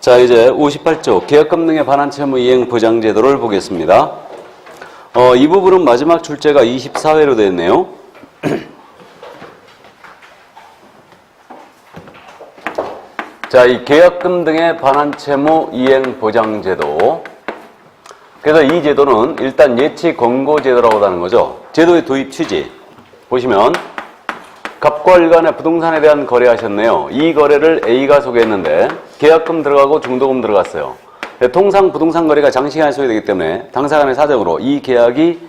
자, 이제 58조 계약금 등에 관한 채무 이행 보장 제도를 보겠습니다. 이 부분은 마지막 출제가 24회로 되어 있네요. 자, 이 계약금 등에 관한 채무 이행 보장 제도. 그래서 이 제도는 일단 예치 권고 제도라고 하는 거죠. 제도의 도입 취지 보시면 갑과 일간의 부동산에 대한 거래하셨네요. 이 거래를 A가 소개했는데 계약금 들어가고 중도금 들어갔어요. 통상 부동산 거래가 장시간에 소요되기 때문에 당사 간의 사정으로 이 계약이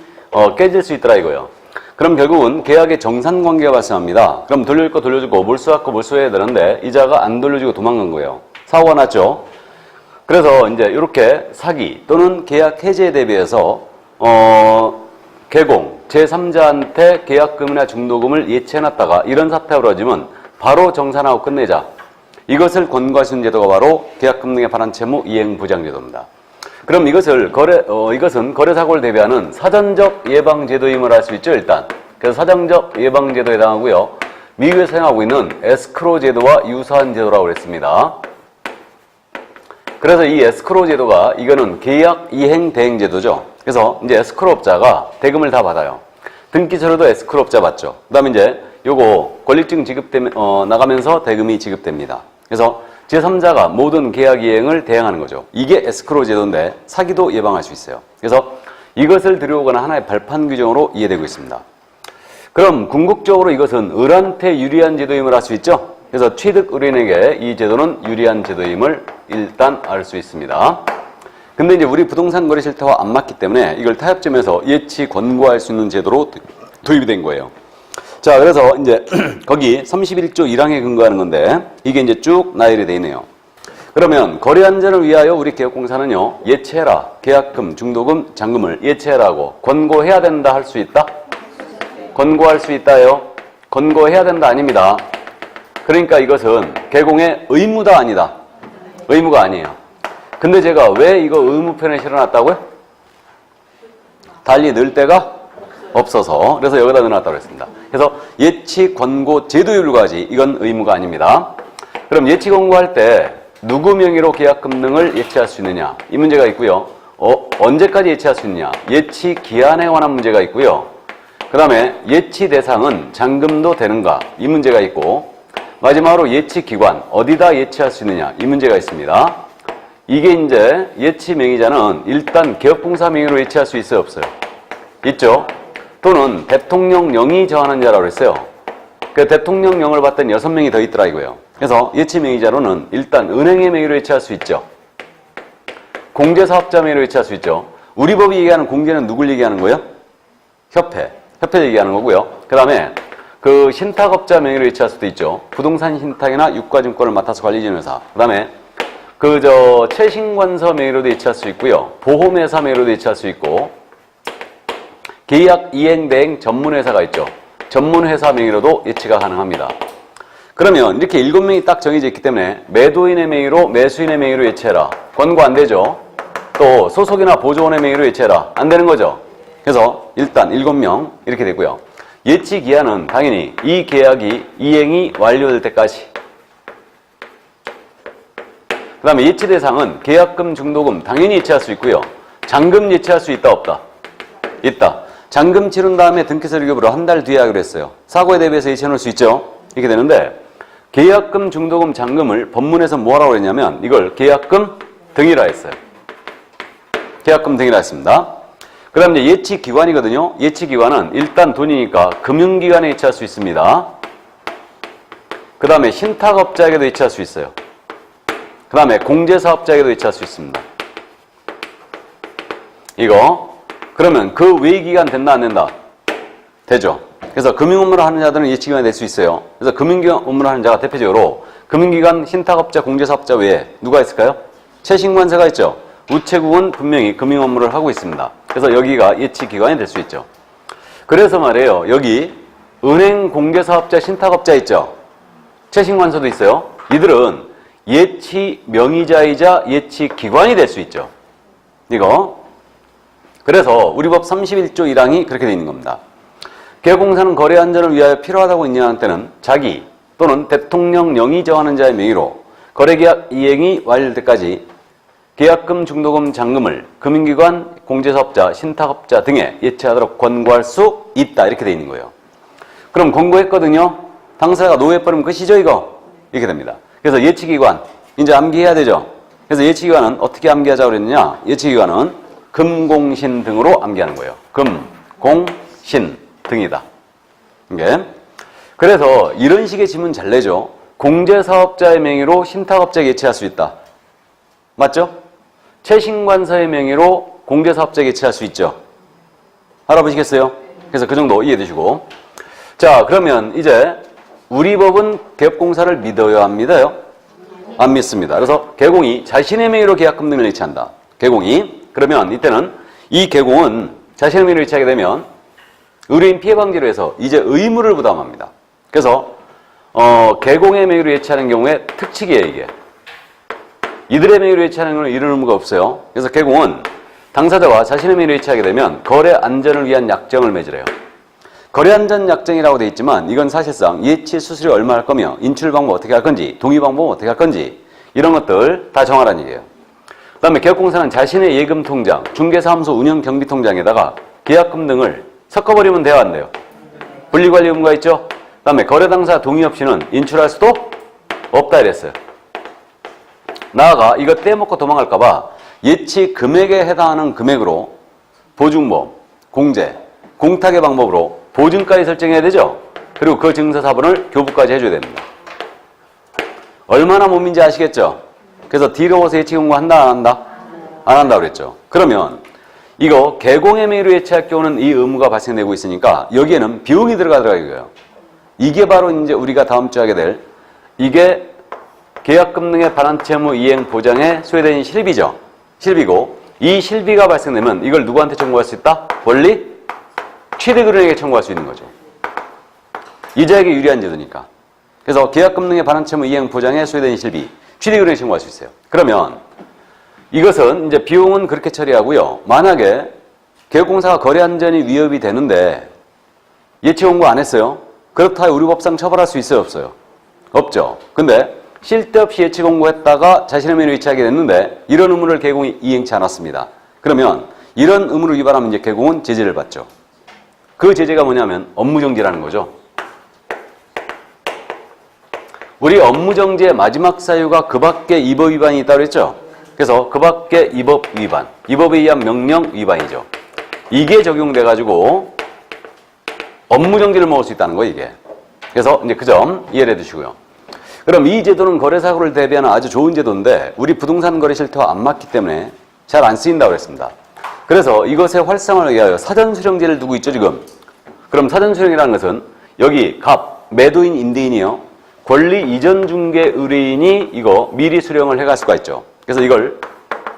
깨질 수 있더라 이거예요. 그럼 결국은 계약의 정산관계가 발생합니다. 그럼 돌려줄 거 돌려주고 몰수할 거 몰수해야 되는데 이자가 안 돌려주고 도망간 거예요. 사고가 났죠. 그래서 이제 이렇게 사기 또는 계약 해지에 대비해서 개공, 제3자한테 계약금이나 중도금을 예치해놨다가 이런 사태가 벌어지면 바로 정산하고 끝내자. 이것을 권고할 수 있는 제도가 바로 계약금 등에 관한 채무 이행보장제도입니다. 그럼 이것은 거래사고를 대비하는 사전적 예방제도임을 알 수 있죠, 일단. 그래서 사전적 예방제도에 해당하고요. 미국에서 사용하고 있는 에스크로 제도와 유사한 제도라고 그랬습니다. 그래서 이 에스크로 제도가 이거는 계약 이행 대행 제도죠. 그래서 이제 에스크로업자가 대금을 다 받아요. 등기서류도 에스크로업자 받죠. 그다음에 이제 요거 권리증 나가면서 대금이 지급됩니다. 그래서 제3자가 모든 계약 이행을 대행하는 거죠. 이게 에스크로 제도인데 사기도 예방할 수 있어요. 그래서 이것을 들여오거나 하나의 발판 규정으로 이해되고 있습니다. 그럼 궁극적으로 이것은 을한테 유리한 제도임을 알 수 있죠. 그래서 취득 을인에게 이 제도는 유리한 제도임을 일단 알 수 있습니다. 근데 이제 우리 부동산 거래 실태와 안 맞기 때문에 이걸 타협점에서 예치 권고할 수 있는 제도로 도입이 된 거예요. 자, 그래서 이제 거기 31조 1항에 근거하는 건데 이게 이제 쭉 나열이 돼 있네요. 그러면 거래 안전을 위하여 우리 개업공사는요, 예치해라. 계약금, 중도금, 잔금을 예치해라고 권고해야 된다 할 수 있다? 권고할 수 있다요? 권고해야 된다 아닙니다. 그러니까 이것은 개공의 의무다 아니다? 의무가 아니에요. 근데 제가 왜 이거 의무편에 실어놨다고요? 달리 넣을 데가 없어서 그래서 여기다 넣어놨다고 했습니다. 그래서 예치 권고 제도율과지 이건 의무가 아닙니다. 그럼 예치 권고할 때 누구 명의로 계약금 등을 예치할 수 있느냐 이 문제가 있고요. 언제까지 예치할 수 있느냐 예치 기한에 관한 문제가 있고요. 그 다음에 예치 대상은 잔금도 되는가 이 문제가 있고 마지막으로 예치 기관 어디다 예치할 수 있느냐 이 문제가 있습니다. 이게 이제 예치 명의자는 일단 개업공사 명의로 예치할 수 있어요, 없어요? 있죠? 또는 대통령령이 정하는 자라고 했어요. 그 대통령령을 받던 6명이 더 있더라 이거예요. 그래서 예치 명의자로는 일단 은행의 명의로 예치할 수 있죠. 공제사업자 명의로 예치할 수 있죠. 우리 법이 얘기하는 공제는 누굴 얘기하는 거예요? 협회 얘기하는 거고요. 그 다음에 그 신탁업자 명의로 예치할 수도 있죠. 부동산 신탁이나 유가증권을 맡아서 관리지는 회사. 그 다음에 채신관서 명의로도 예치할 수 있고요. 보험회사 명의로도 예치할 수 있고, 계약 이행 대행 전문회사가 있죠. 전문회사 명의로도 예치가 가능합니다. 그러면 이렇게 7명이 딱 정해져 있기 때문에 매도인의 명의로 매수인의 명의로 예치해라. 권고 안 되죠. 또 소속이나 보조원의 명의로 예치해라. 안 되는 거죠. 그래서 일단 7명 이렇게 되고요. 예치 기한은 당연히 이 계약이 이행이 완료될 때까지. 그 다음에 예치 대상은 계약금, 중도금 당연히 예치할 수 있고요. 잔금 예치할 수 있다 없다? 있다. 잔금 치른 다음에 등기서류 교부를 한 달 뒤에 하기로 했어요. 사고에 대비해서 예치해 놓을 수 있죠. 이렇게 되는데 계약금, 중도금, 잔금을 법문에서 뭐라고 했냐면 이걸 계약금 등이라 했어요. 계약금 등이라 했습니다. 그 다음에 이제 예치 기관이거든요. 예치 기관은 일단 돈이니까 금융기관에 예치할 수 있습니다. 그 다음에 신탁업자에게도 예치할 수 있어요. 그 다음에 공제사업자에게도 예치할 수 있습니다. 이거 그러면 그 외기간 된다 안 된다? 되죠. 그래서 금융업무를 하는 자들은 예치기관이 될 수 있어요. 그래서 금융기관 업무를 하는 자가 대표적으로 금융기관, 신탁업자, 공제사업자 외에 누가 있을까요? 채신관세가 있죠. 우체국은 분명히 금융업무를 하고 있습니다. 그래서 여기가 예치기관이 될 수 있죠. 그래서 말이에요. 여기 은행, 공제사업자, 신탁업자 있죠. 채신관서도 있어요. 이들은 예치 명의자이자 예치 기관이 될 수 있죠. 이거. 그래서 우리 법 31조 1항이 그렇게 되어 있는 겁니다. 개업공사는 거래 안전을 위하여 필요하다고 인정하는 때는 자기 또는 대통령령이 정하는 자의 명의로 거래계약 이행이 완료될 때까지 계약금, 중도금, 잔금을 금융기관, 공제사업자, 신탁업자 등에 예치하도록 권고할 수 있다. 이렇게 돼 있는 거예요. 그럼 권고했거든요. 당사자가 노예버리면 끝이죠, 이거? 이렇게 됩니다. 그래서 예치기관, 이제 암기해야 되죠. 그래서 예치기관은 어떻게 암기하자고 그랬느냐? 예치기관은 금, 공, 신 등으로 암기하는 거예요. 금, 공, 신 등이다. 이게. 그래서 이런 식의 지문 잘 내죠. 공제사업자의 명의로 신탁업자에 예치할 수 있다. 맞죠? 최신관서의 명의로 공제사업자에 예치할 수 있죠. 알아보시겠어요? 그래서 그 정도 이해해 두시고. 자, 그러면 이제 우리 법은 개업공사를 믿어요, 안 믿어요? 안 믿습니다. 그래서 개공이 자신의 명의로 계약금 등을 예치한다. 개공이. 그러면 이때는 이 개공은 자신의 명의로 예치하게 되면 의뢰인 피해 방지로 해서 이제 의무를 부담합니다. 그래서 개공의 명의로 예치하는 경우에 특칙이에요, 이게. 이들의 명의로 예치하는 경우는 이런 의무가 없어요. 그래서 개공은 당사자와 자신의 명의로 예치하게 되면 거래 안전을 위한 약정을 맺으래요. 거래 안전 약정이라고 되어 있지만 이건 사실상 예치 수수료 얼마 할 거며 인출 방법 어떻게 할 건지, 동의 방법 어떻게 할 건지 이런 것들 다 정하라는 얘기예요. 그 다음에 개업공사는 자신의 예금 통장, 중개사무소 운영 경비 통장에다가 계약금 등을 섞어버리면 돼요, 안 돼요? 분리관리 의무가 있죠? 그 다음에 거래 당사 동의 없이는 인출할 수도 없다 이랬어요. 나아가 이거 떼먹고 도망갈까봐 예치 금액에 해당하는 금액으로 보증보험, 공제, 공탁의 방법으로 보증까지 설정해야 되죠? 그리고 그 증서사본을 교부까지 해줘야 됩니다. 얼마나 못 민지 아시겠죠? 그래서 뒤로 오서 예치 공고한다, 안 한다? 안 한다 그랬죠. 그러면 이거 개공의 명의로 예치할 경우는 이 의무가 발생되고 있으니까 여기에는 비용이 들어가더라고요, 이거요. 이게 바로 이제 우리가 다음 주에 하게 될 이게 계약금 등의 반환치 의무 이행 보장에 소요된 실비죠. 실비고 이 실비가 발생되면 이걸 누구한테 청구할 수 있다? 권리 취득은행에게 청구할 수 있는 거죠. 이자에게 유리한 제도니까. 그래서 계약금 등의 반환치 의무 이행 보장에 소요된 실비 취득은행에 청구할 수 있어요. 그러면 이것은 이제 비용은 그렇게 처리하고요. 만약에 계약공사가 거래 안전이 위협이 되는데 예치 공고 안 했어요. 그렇다고 우리 법상 처벌할 수 있어요, 없어요? 없죠. 근데 쓸데없이 예치 공고했다가 자신의 명의로 예치하게 됐는데 이런 의무를 개공이 이행치 않았습니다. 그러면 이런 의무를 위반하면 이제 개공은 제재를 받죠. 그 제재가 뭐냐면 업무정지라는 거죠. 우리 업무정지의 마지막 사유가 그 밖에 이 법 위반이 있다고 그랬죠. 그래서 그 밖에 이 법 위반, 이 법에 의한 명령 위반이죠. 이게 적용돼가지고 업무정지를 먹을 수 있다는 거예요, 이게. 그래서 이제 그 점 이해를 해두시고요. 그럼 이 제도는 거래사고를 대비하는 아주 좋은 제도인데 우리 부동산 거래 실태와 안 맞기 때문에 잘 안 쓰인다고 그랬습니다. 그래서 이것의 활성화를 위하여 사전수령제를 두고 있죠, 지금. 그럼 사전수령이라는 것은 여기 갑, 매도인, 임대인이요. 권리 이전 중개 의뢰인이 이거 미리 수령을 해갈 수가 있죠. 그래서 이걸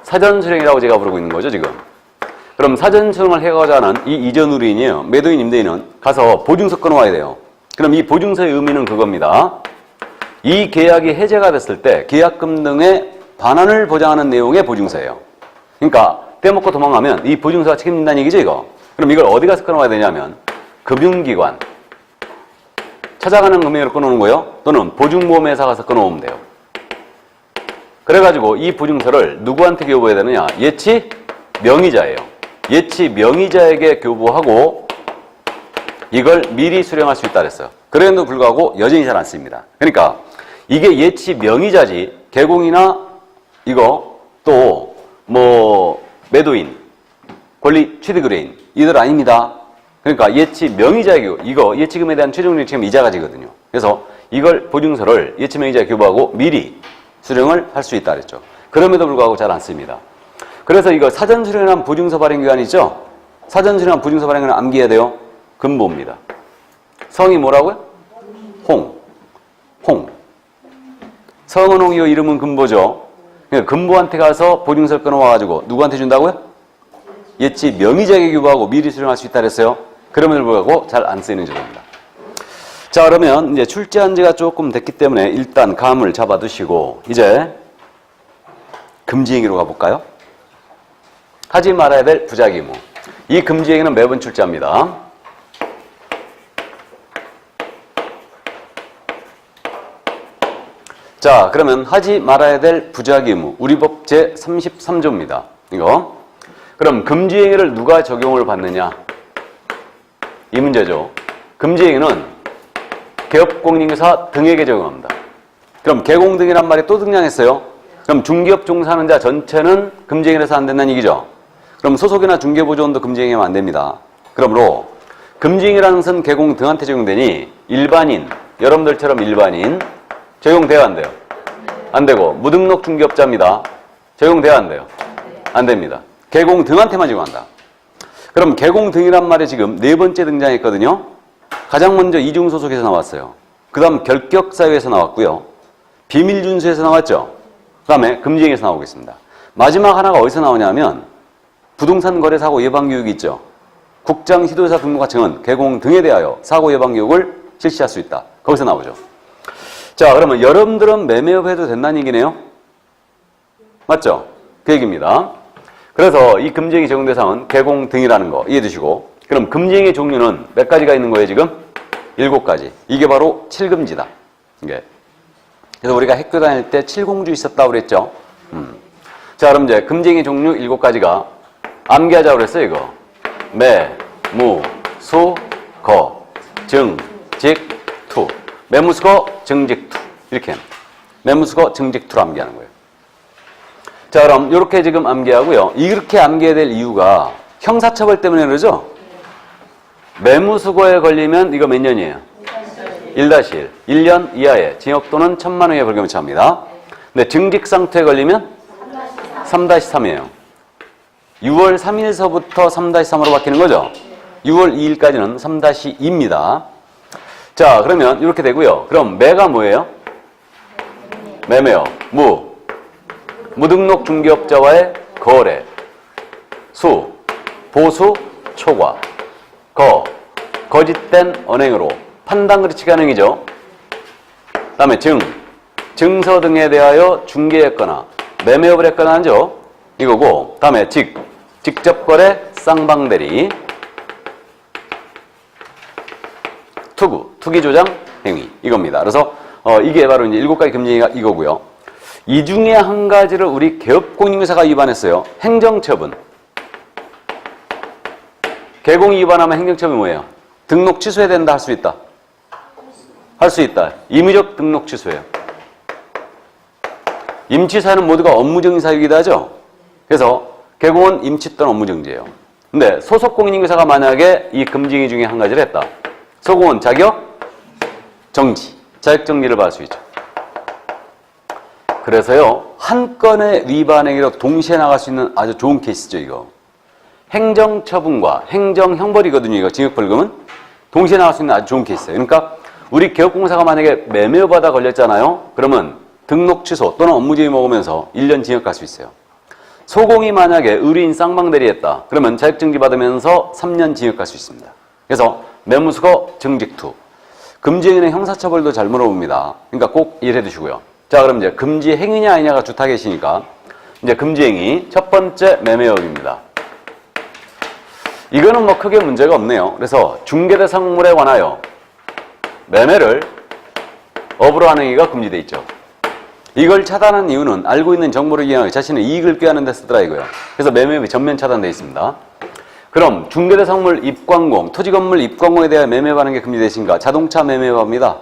사전수령이라고 제가 부르고 있는 거죠, 지금. 그럼 사전수령을 해가고자 하는 이 이전 의뢰인이에요. 매도인, 임대인은 가서 보증서 끊어와야 돼요. 그럼 이 보증서의 의미는 그겁니다. 이 계약이 해제가 됐을 때 계약금 등의 반환을 보장하는 내용의 보증서예요. 그러니까 떼먹고 도망가면 이 보증서가 책임진다는 얘기죠, 이거. 그럼 이걸 어디 가서 끊어와야 되냐면 금융기관 찾아가는 금액으로 끊어오는 거예요. 또는 보증보험회사 가서 끊어오면 돼요. 그래가지고 이 보증서를 누구한테 교부해야 되느냐? 예치 명의자예요. 예치 명의자에게 교부하고 이걸 미리 수령할 수 있다 그랬어요. 그래도 불구하고 여전히 잘 안 씁니다. 그러니까 이게 예치 명의자지 개공이나 이거 또 뭐 매도인, 권리 취득 의뢰인 이들 아닙니다. 그러니까 예치 명의자에게 이거 예치금에 대한 최종 책임 이자가 지거든요. 그래서 이걸 보증서를 예치 명의자에 교부하고 미리 수령을 할 수 있다 그랬죠. 그럼에도 불구하고 잘 안 씁니다. 그래서 이거 사전 수령한 보증서 발행 기간 있죠? 사전 수령한 보증서 발행 기간 암기해야 돼요. 금보입니다. 성이 뭐라고요? 홍. 성은 홍이요, 이름은 금보죠. 그러니까 금보한테 가서 보증서를 끊어와가지고 누구한테 준다고요? 예치 명의자에게 교부하고 미리 수령할 수 있다 그랬어요. 그럼에도 불구하고 잘 안 쓰이는 제도입니다. 자, 그러면 이제 출제한 지가 조금 됐기 때문에 일단 감을 잡아두시고 이제 금지행위로 가볼까요? 하지 말아야 될 부작의무. 이 금지행위는 매번 출제합니다. 자, 그러면 하지 말아야 될 부작위 의무. 우리 법 제33조입니다. 이거. 그럼 금지행위를 누가 적용을 받느냐? 이 문제죠. 금지행위는 개업공인인사 등에게 적용합니다. 그럼 개공등이란 말이 또 등장했어요. 그럼 중개업 종사하는 자 전체는 금지행위라서 안 된다는 얘기죠. 그럼 소속이나 중개보조원도 금지행위하면 안 됩니다. 그러므로 금지행위라는 것은 개공등한테 적용되니 일반인, 여러분들처럼 일반인 적용돼야 안 돼요? 안 되고 무등록 중개업자입니다. 적용돼야 안 돼요? 안 됩니다. 개공등한테만 적용한다. 그럼 개공등이란 말이 지금 네 번째 등장했거든요. 가장 먼저 이중소속에서 나왔어요. 그 다음 결격사유에서 나왔고요. 비밀준수에서 나왔죠. 그 다음에 금지행위에서 나오겠습니다. 마지막 하나가 어디서 나오냐면 부동산 거래사고 예방교육이 있죠. 국장 시도사 등록하청은 개공등에 대하여 사고 예방교육을 실시할 수 있다. 거기서 나오죠. 자, 그러면 여러분들은 매매업 해도 된다는 얘기네요. 맞죠? 그 얘기입니다. 그래서 이 금지행위 적용 대상은 개공등이라는 거 이해해 두시고, 그럼 금지행위 종류는 몇 가지가 있는 거예요 지금? 7가지. 이게 바로 7금지다. 이게. 그래서 우리가 학교 다닐 때 7공주 있었다고 그랬죠. 자, 그럼 이제 금지행위 종류 7가지가 암기하자고 그랬어요 이거. 매, 무, 수, 거, 증, 직, 투. 매무수거, 증직, 투. 이렇게 매무수거, 증직, 투로 암기하는 거예요. 자, 그럼 이렇게 지금 암기하고요. 이렇게 암기해야 될 이유가 형사처벌 때문에 그러죠? 매무수거에 걸리면 이거 몇 년이에요? 1-1. 1년 이하의 징역 또는 1,000만 원의 벌금을 처합니다. 근데 증직상투에 걸리면 3-3이에요. 6월 3일서부터 3-3으로 바뀌는 거죠? 6월 2일까지는 3-2입니다. 자, 그러면 이렇게 되고요. 그럼 매가 뭐예요? 매매요. 무등록 중개업자와의 거래. 수, 보수, 초과. 거짓된 언행으로 판단그르치 가능이죠. 그 다음에 증서 등에 대하여 중개했거나 매매업을 했거나 하죠. 이거고, 그 다음에 직접거래, 쌍방대리, 투기조장 행위 이겁니다. 그래서 이게 바로 이제 7가지 금지행위가 이거고요. 이 중에 한 가지를 우리 개업공인중개사가 위반했어요. 행정처분. 개공 위반하면 행정처분이 뭐예요? 등록 취소해야 된다, 할 수 있다? 할 수 있다. 임의적 등록 취소예요. 임치사는 모두가 업무정지 사유이기도 하죠. 그래서 개공은 임치 또는 업무정지예요. 근데 소속공인중개사가 만약에 이 금지행위 중에 한 가지를 했다. 소공은 자격정지, 자격정지를 받을 수 있죠. 그래서요, 한 건의 위반 행위로 동시에 나갈 수 있는 아주 좋은 케이스죠, 이거. 행정처분과 행정형벌이거든요, 이거. 징역벌금은 동시에 나갈 수 있는 아주 좋은 케이스예요. 그러니까 우리 개업공사가 만약에 매매업하다 걸렸잖아요. 그러면 등록 취소 또는 업무지휘 먹으면서 1년 징역 갈 수 있어요. 소공이 만약에 의뢰인 쌍방대리 했다. 그러면 자격정지 받으면서 3년 징역 갈 수 있습니다. 그래서 매무수거, 증직투. 금지행위는 형사처벌도 잘 물어봅니다. 그러니까 꼭 이해해 두시고요. 자, 그럼 이제 금지행위냐 아니냐가 주 타겟이니까 이제 금지행위 첫 번째 매매업입니다. 이거는 뭐 크게 문제가 없네요. 그래서 중개대상물에 관하여 매매를 업으로 하는 행위가 금지되어 있죠. 이걸 차단한 이유는 알고 있는 정보를 이용하여 자신의 이익을 꾀하는 데 쓰더라 이거예요. 그래서 매매업이 전면 차단되어 있습니다. 그럼 중개대상물 입광공, 토지건물 입광공에 대해 매매하는 게 금지되어 있으니까 자동차 매매업입니다.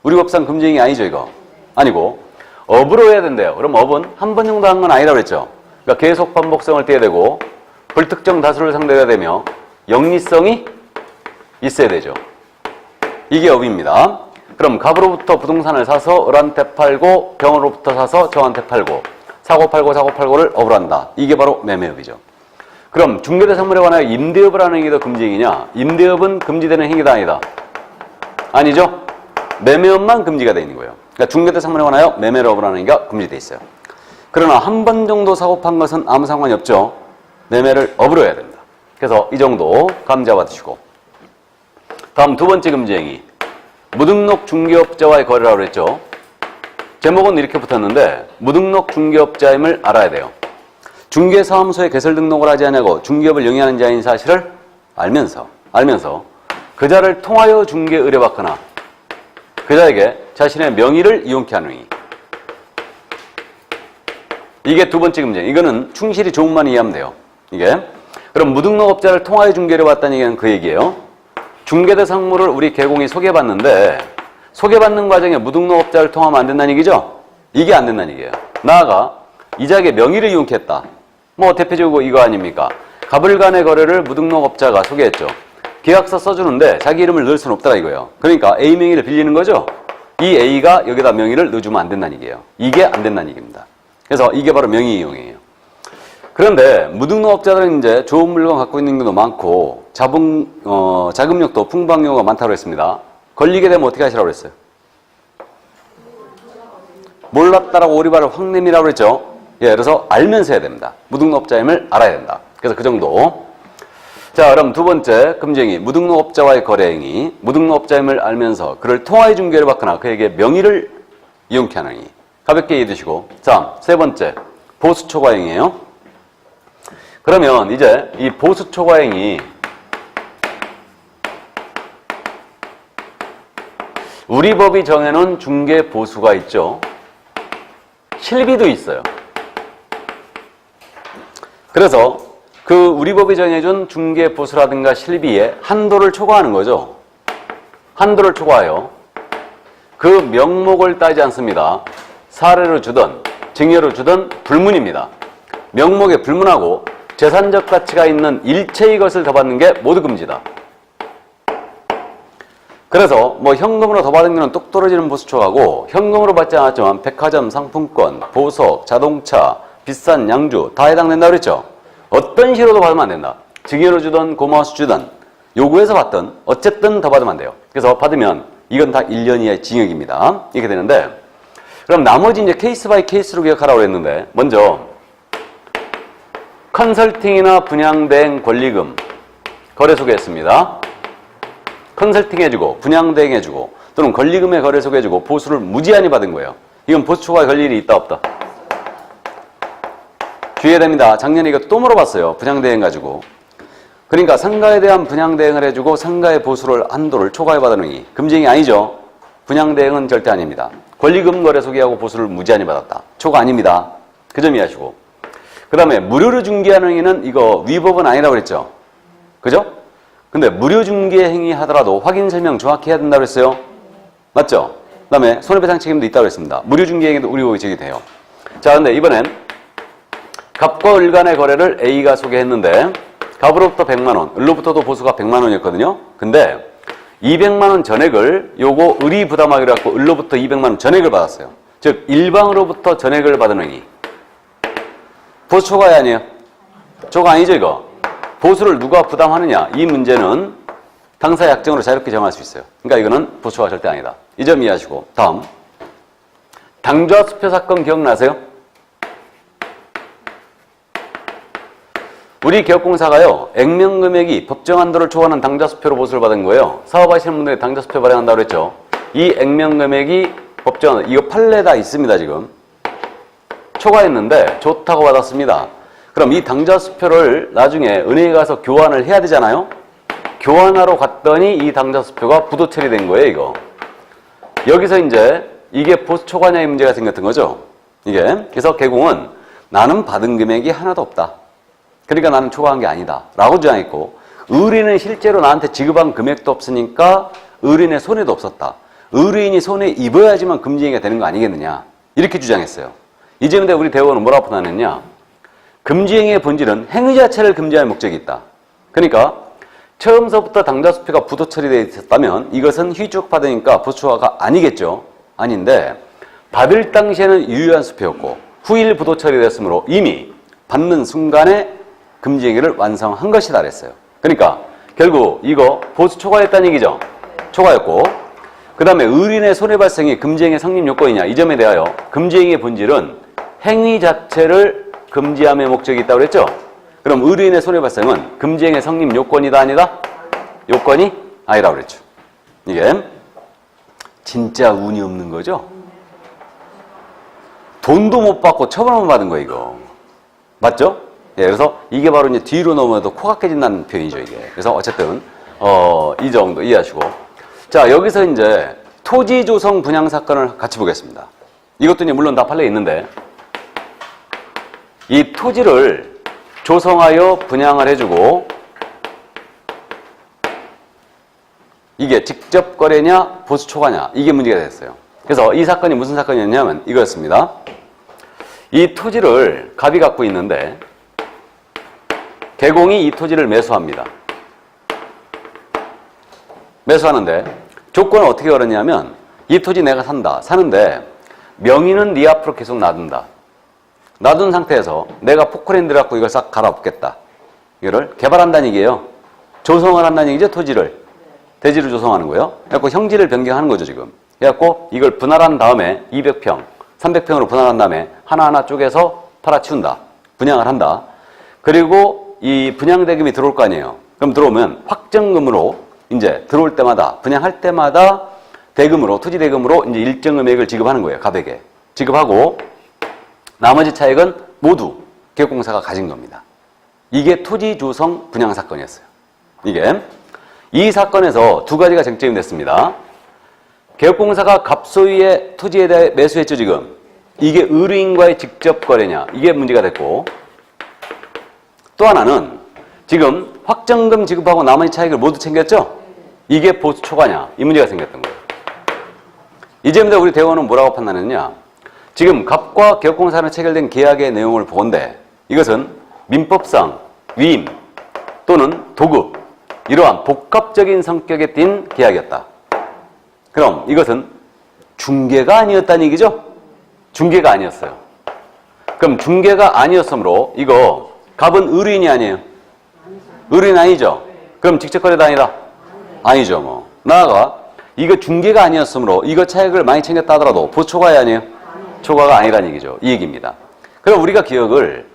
우리 법상 금지행위 아니죠 이거? 아니고 업으로 해야 된대요. 그럼 업은 한 번 정도 한 건 아니라고 그랬죠. 그러니까 계속 반복성을 떼야 되고 불특정 다수를 상대로 해야 되며 영리성이 있어야 되죠. 이게 업입니다. 그럼 갑으로부터 부동산을 사서 을한테 팔고 병으로부터 사서 저한테 팔고 사고 팔고를 업으로 한다. 이게 바로 매매업이죠. 그럼 중개대상물에 관하여 임대업을 하는 행위도 금지행위냐? 임대업은 금지되는 행위다 아니다? 아니죠. 매매업만 금지가 되어 있는 거예요. 그러니까 중개대상물에 관하여 매매업을 하는 행위가 금지되어 있어요. 그러나 한 번 정도 사고 판 것은 아무 상관이 없죠. 매매를 업으로 해야 된다. 그래서 이 정도 감 잡아두시고, 다음 두 번째 금지행위 무등록 중개업자와의 거래라고 그랬죠. 제목은 이렇게 붙었는데 무등록 중개업자임을 알아야 돼요. 중개사무소에 개설 등록을 하지 않냐고 중개업을 영위하는 자인 사실을 알면서 그 자를 통하여 중개 의뢰받거나 그 자에게 자신의 명의를 이용케 하는 행위, 이게 두 번째 금쟁. 이거는 충실히 조문만 이해하면 돼요. 이게. 그럼 무등록업자를 통화해 중개를 받다는 얘기는 그 얘기예요. 중개대 상무를 우리 개공이 소개받는데 소개받는 과정에 무등록업자를 통하면 안 된다는 얘기죠? 이게 안 된다는 얘기예요. 나아가 이자에게 명의를 이용케 했다. 뭐 대표적으로 이거 아닙니까? 갑을 간의 거래를 무등록업자가 소개했죠. 계약서 써주는데 자기 이름을 넣을 수는 없더라 이거예요. 그러니까 A 명의를 빌리는 거죠. 이 A가 여기다 명의를 넣어주면 안 된다는 얘기예요. 이게 안 된다는 얘기입니다. 그래서 이게 바로 명의 이용이에요. 그런데 무등록업자들은 이제 좋은 물건 갖고 있는 경우도 많고 자금력도 풍부한 경우가 많다고 했습니다. 걸리게 되면 어떻게 하시라고 그랬어요? 몰랐다라고 오리발을 확 내밀라고 그랬죠. 예, 그래서 알면서 해야 됩니다. 무등록업자임을 알아야 된다. 그래서 그 정도. 자, 그럼 두 번째 금쟁이 무등록업자와의 거래행위. 무등록업자임을 알면서 그를 통화의 중개를 받거나 그에게 명의를 이용케 하는 행위. 가볍게 이해해 두시고. 자, 세 번째 보수초과행위예요. 그러면 이제 이 보수초과행위 우리 법이 정해놓은 중개 보수가 있죠. 실비도 있어요. 그래서 그 우리 법이 정해준 중개 보수라든가 실비에 한도를 초과하는 거죠. 한도를 초과해요. 그 명목을 따지지 않습니다. 사례로 주든 증여로 주든 불문입니다. 명목에 불문하고 재산적 가치가 있는 일체의 것을 더 받는 게 모두 금지다. 그래서 뭐 현금으로 더 받은 거는 뚝 떨어지는 보수초과고 현금으로 받지 않았지만 백화점, 상품권, 보석, 자동차, 비싼 양주 다 해당된다 그랬죠. 어떤 식으로도 받으면 안 된다. 증여로 주든 고마워서 주든 요구해서 받든 어쨌든 더 받으면 안 돼요. 그래서 받으면 이건 다 1년 이하의 징역입니다. 이렇게 되는데 그럼 나머지 이제 케이스 바이 케이스로 기억하라고 했는데 먼저 컨설팅이나 분양대행 권리금 거래 소개했습니다. 컨설팅 해주고 분양대행 해주고 또는 권리금의 거래 소개해주고 보수를 무제한히 받은 거예요. 이건 보수초과에 걸릴 일이 있다 없다? 주의해야 됩니다. 작년에 이거 또 물어봤어요. 분양대행 가지고. 그러니까 상가에 대한 분양대행을 해주고 상가의 보수를 한도를 초과해 받은 행위. 금지행위 아니죠. 분양대행은 절대 아닙니다. 권리금 거래 소개하고 보수를 무제한히 받았다. 초과 아닙니다. 그 점 이해하시고. 그 다음에 무료로 중개하는 행위는 이거 위법은 아니라고 그랬죠. 그죠? 근데 무료 중개 행위 하더라도 확인 설명 정확히 해야 된다고 그랬어요. 맞죠? 그 다음에 손해배상 책임도 있다고 그랬습니다. 무료 중개 행위도 우리 법이 적용돼요. 자, 근데 이번엔 갑과 을 간의 거래를 A가 소개했는데 갑으로부터 100만 원, 을로부터도 보수가 100만 원이었거든요. 근데 200만 원 전액을 요거 을이 부담하기로 했고 을로부터 200만 원 전액을 받았어요. 즉 일방으로부터 전액을 받은 행위. 보수 초과야 아니에요? 초과 아니죠 이거? 보수를 누가 부담하느냐 이 문제는 당사의 약정으로 자유롭게 정할 수 있어요. 그러니까 이거는 보수 초과 절대 아니다. 이 점 이해하시고 다음 당좌 수표 사건 기억나세요? 우리 기업공사가요 액면금액이 법정 한도를 초과하는 당좌수표로 보수를 받은 거예요. 사업하시는 분들이 당좌수표 발행한다고 그랬죠. 이 액면금액이 법정 이거 판례 다 있습니다. 지금 초과했는데 좋다고 받았습니다. 그럼 이 당좌수표를 나중에 은행에 가서 교환을 해야 되잖아요. 교환하러 갔더니 이 당좌수표가 부도 처리된 거예요. 이거 여기서 이제 이게 보수 초과냐의 문제가 생겼던 거죠. 이게 그래서 개공은 나는 받은 금액이 하나도 없다. 그러니까 나는 초과한 게 아니다 라고 주장했고 의뢰인은 실제로 나한테 지급한 금액도 없으니까 의뢰인의 손해도 없었다. 의뢰인이 손해 입어야지만 금지행위가 되는 거 아니겠느냐 이렇게 주장했어요. 이 점에 대해 우리 대법원은 뭐라고 판단했냐. 금지행위의 본질은 행위 자체를 금지할 목적이 있다. 그러니까 처음서부터 당좌수표가 부도 처리되어 있었다면 이것은 휘죽받으니까 보수초과가 아니겠죠. 아닌데 받을 당시에는 유효한 수표였고 후일 부도 처리되었으므로 이미 받는 순간에 금지행위를 완성한 것이다 그랬어요. 그러니까 결국 이거 보수 초과했다는 얘기죠. 초과였고 그 다음에 의뢰인의 손해발생이 금지행위 성립 요건이냐 이 점에 대하여 금지행위의 본질은 행위 자체를 금지함의 목적이 있다고 그랬죠. 그럼 의뢰인의 손해발생은 금지행위 성립 요건이다 아니다? 요건이 아니라고 그랬죠. 이게 진짜 운이 없는 거죠. 돈도 못 받고 처벌만 받은 거 이거 맞죠? 예, 그래서 이게 바로 이제 뒤로 넘어도 코가 깨진다는 표현이죠 이게. 그래서 어쨌든 이 정도 이해하시고 자 여기서 이제 토지 조성 분양 사건을 같이 보겠습니다. 이것도 이제 물론 다 판례에 있는데 이 토지를 조성하여 분양을 해주고 이게 직접 거래냐 보수 초과냐 이게 문제가 됐어요. 그래서 이 사건이 무슨 사건이었냐면 이거였습니다. 이 토지를 갑이 갖고 있는데 개공이 이 토지를 매수합니다. 매수하는데 조건을 어떻게 걸었냐면 이 토지 내가 산다. 사는데 명의는 네 앞으로 계속 놔둔다. 놔둔 상태에서 내가 포크랜드를 갖고 이걸 싹 갈아엎겠다. 이거를 개발한다는 얘기예요. 조성을 한다는 얘기죠. 토지를. 대지를 조성하는 거예요. 그래갖고 형질을 변경하는 거죠. 지금. 그래갖고 이걸 분할한 다음에 200평, 300평으로 분할한 다음에 하나하나 쪼개서 팔아치운다. 분양을 한다. 그리고 이 분양대금이 들어올 거 아니에요. 그럼 들어오면 확정금으로 이제 들어올 때마다 분양할 때마다 대금으로 토지 대금으로 이제 일정 금액을 지급하는 거예요. 갑에게 지급하고 나머지 차액은 모두 기업공사가 가진 겁니다. 이게 토지 조성 분양 사건이었어요. 이게 이 사건에서 두 가지가 쟁점이 됐습니다. 개업공사가 갑소유의 토지에 대해 매수했죠. 지금 이게 의뢰인과의 직접 거래냐 이게 문제가 됐고 또 하나는 지금 확정금 지급하고 나머지 차익을 모두 챙겼죠. 이게 보수 초과냐 이 문제가 생겼던 거예요. 이제부터 우리 대원은 뭐라고 판단했냐. 지금 갑과 기업공사는 체결된 계약의 내용을 보건대 이것은 민법상 위임 또는 도급 이러한 복합적인 성격에 띈 계약이었다. 그럼 이것은 중개가 아니었다는 얘기죠? 중개가 아니었어요. 그럼 중개가 아니었으므로 이거 갑은 의뢰인이 아니에요? 의뢰인 아니죠? 그럼 직접 거래도 아니다? 아니죠. 뭐 나아가 이거 중개가 아니었으므로 이거 차액을 많이 챙겼다 하더라도 보초과이 아니에요? 초과가 아니라는 얘기죠. 이 얘기입니다. 그럼 우리가 기억을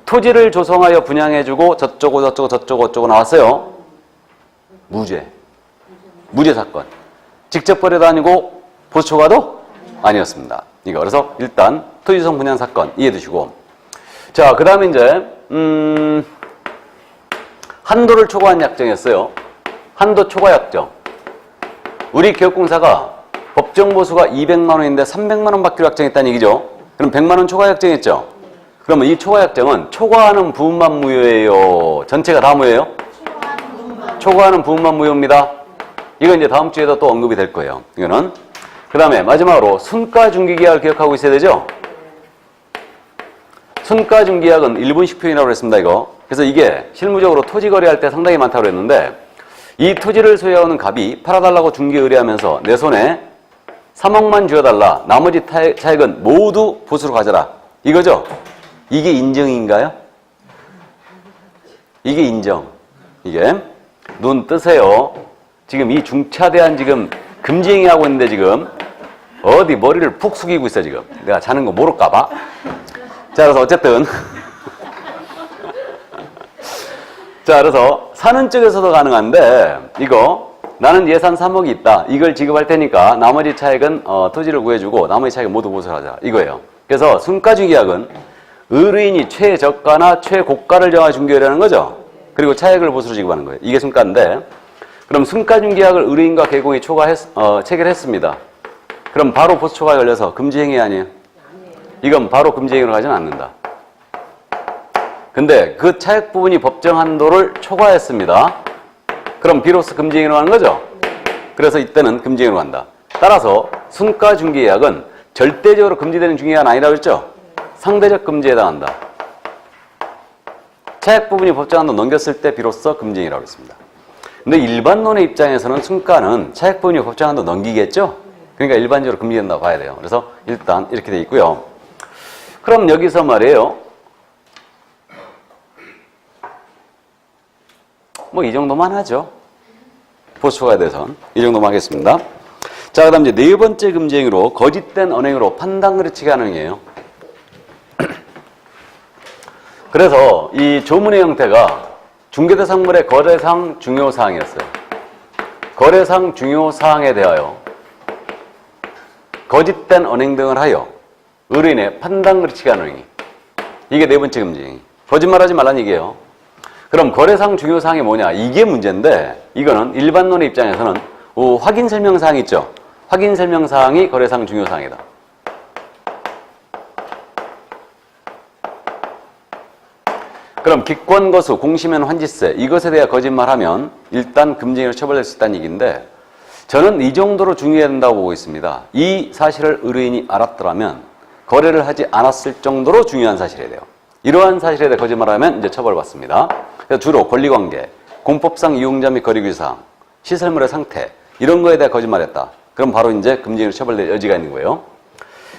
토지를 조성하여 분양해주고 저쩌고 나왔어요. 무죄 사건. 직접 거래도 아니고 보수초과도 아니었습니다. 이거 그래서 일단 토지조성 분양 사건 이해해 두시고 자 그 다음에 이제 한도를 초과한 약정이었어요. 한도 초과 약정. 우리 기업공사가 법정 보수가 200만 원인데 300만 원 받기로 약정했다는 얘기죠. 그럼 100만 원 초과 약정했죠. 그러면 이 초과 약정은 초과하는 부분만 무효예요. 전체가 다 무효예요? 초과하는 부분만 무효입니다. 이거 이제 다음 주에도 또 언급이 될 거예요. 이거는. 그 다음에 마지막으로 순가중개계약을 기억하고 있어야 되죠? 순가중개계약은 1분씩 표현이라고 했습니다. 이거. 그래서 이게 실무적으로 토지 거래할 때 상당히 많다고 그랬는데 이 토지를 소유하는 갑이 팔아달라고 중개 의뢰하면서 내 손에 3억만 쥐어달라. 나머지 차액은 모두 보수로 가져라. 이거죠? 이게 인정인가요? 이게 인정. 이게 눈 뜨세요. 지금 이 중차대한 지금 금지행위하고 있는데 지금 어디 머리를 푹 숙이고 있어 지금. 내가 자는 거 모를까봐. 자 그래서 어쨌든 자 그래서 사는 쪽에서도 가능한데 이거 나는 예산 3억이 있다. 이걸 지급할 테니까 나머지 차액은 토지를 구해주고 나머지 차액은 모두 보수하자. 이거예요. 그래서 순가중개약은 의뢰인이 최저가나 최고가를 정하 중개하려는 거죠. 그리고 차액을 보수로 지급하는 거예요. 이게 순가인데 그럼 순가중개약을 의뢰인과 개공이 체결했습니다. 그럼 바로 보수 초과가 걸려서 금지행위 아니에요? 이건 바로 금지행위로 가지는 않는다. 근데 그 차액 부분이 법정 한도를 초과했습니다. 그럼 비로소 금지행위로 가는 거죠? 그래서 이때는 금지행위로 간다. 따라서 순가중개약은 절대적으로 금지되는 중개가 아니라고 했죠? 상대적 금지에 해당한다. 차액 부분이 법정 한도 넘겼을 때 비로소 금지행위라고 했습니다. 근데 일반론의 입장에서는 순가는 차액 부분이 법정 한도 넘기겠죠? 그러니까 일반적으로 금지된다고 봐야 돼요. 그래서 일단 이렇게 돼 있고요. 그럼 여기서 말이에요. 뭐 이 정도만 하죠. 보수초과에 대해서는 이 정도만 하겠습니다. 자, 그 다음 이제 네 번째 금지행위로 거짓된 언행으로 판단 그르치기 하는 행위예요. 그래서 이 조문의 형태가 중개대상물의 거래상 중요사항이었어요. 거래상 중요사항에 대하여 거짓된 언행 등을 하여 의뢰인의 판단 그르치기 하는 행위. 이게 네 번째 금지행위. 거짓말하지 말라는 얘기예요. 그럼 거래상 중요사항이 뭐냐? 이게 문제인데 이거는 일반론의 입장에서는 확인 설명사항이 있죠. 확인 설명사항이 거래상 중요사항이다. 그럼 기권거수, 공시면 환지세 이것에 대해 거짓말하면 일단 금지행위로 처벌될 수 있다는 얘기인데 저는 이 정도로 중요해야 된다고 보고 있습니다. 이 사실을 의뢰인이 알았더라면 거래를 하지 않았을 정도로 중요한 사실이에요. 이러한 사실에 대해 거짓말하면 이제 처벌받습니다. 그래서 주로 권리관계, 공법상 이용자 및 거래규사항, 시설물의 상태 이런 거에 대해 거짓말했다. 그럼 바로 이제 금지행위로 처벌될 여지가 있는 거예요.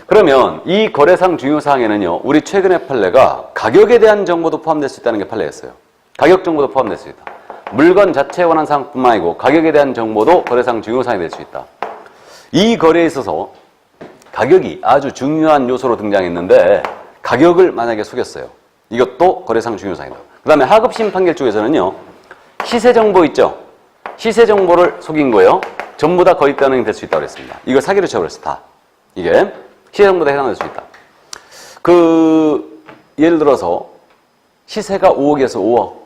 그러면 이 거래상 중요사항에는요, 우리 최근의 판례가 가격에 대한 정보도 포함될 수 있다는 게 판례였어요. 가격 정보도 포함될 수 있다. 물건 자체에 관한 사항뿐만 아니고 가격에 대한 정보도 거래상 중요사항이 될 수 있다. 이 거래에 있어서 가격이 아주 중요한 요소로 등장했는데 가격을 만약에 속였어요. 이것도 거래상 중요사항이다. 그 다음에 하급심 판결 쪽에서는요, 시세 정보 있죠? 시세 정보를 속인 거예요. 전부 다 거짓단행이 될 수 있다고 그랬습니다. 이거 사기로 처벌했어, 다. 이게 시세 정보도 해당될 수 있다. 예를 들어서 시세가 5억에서 5억.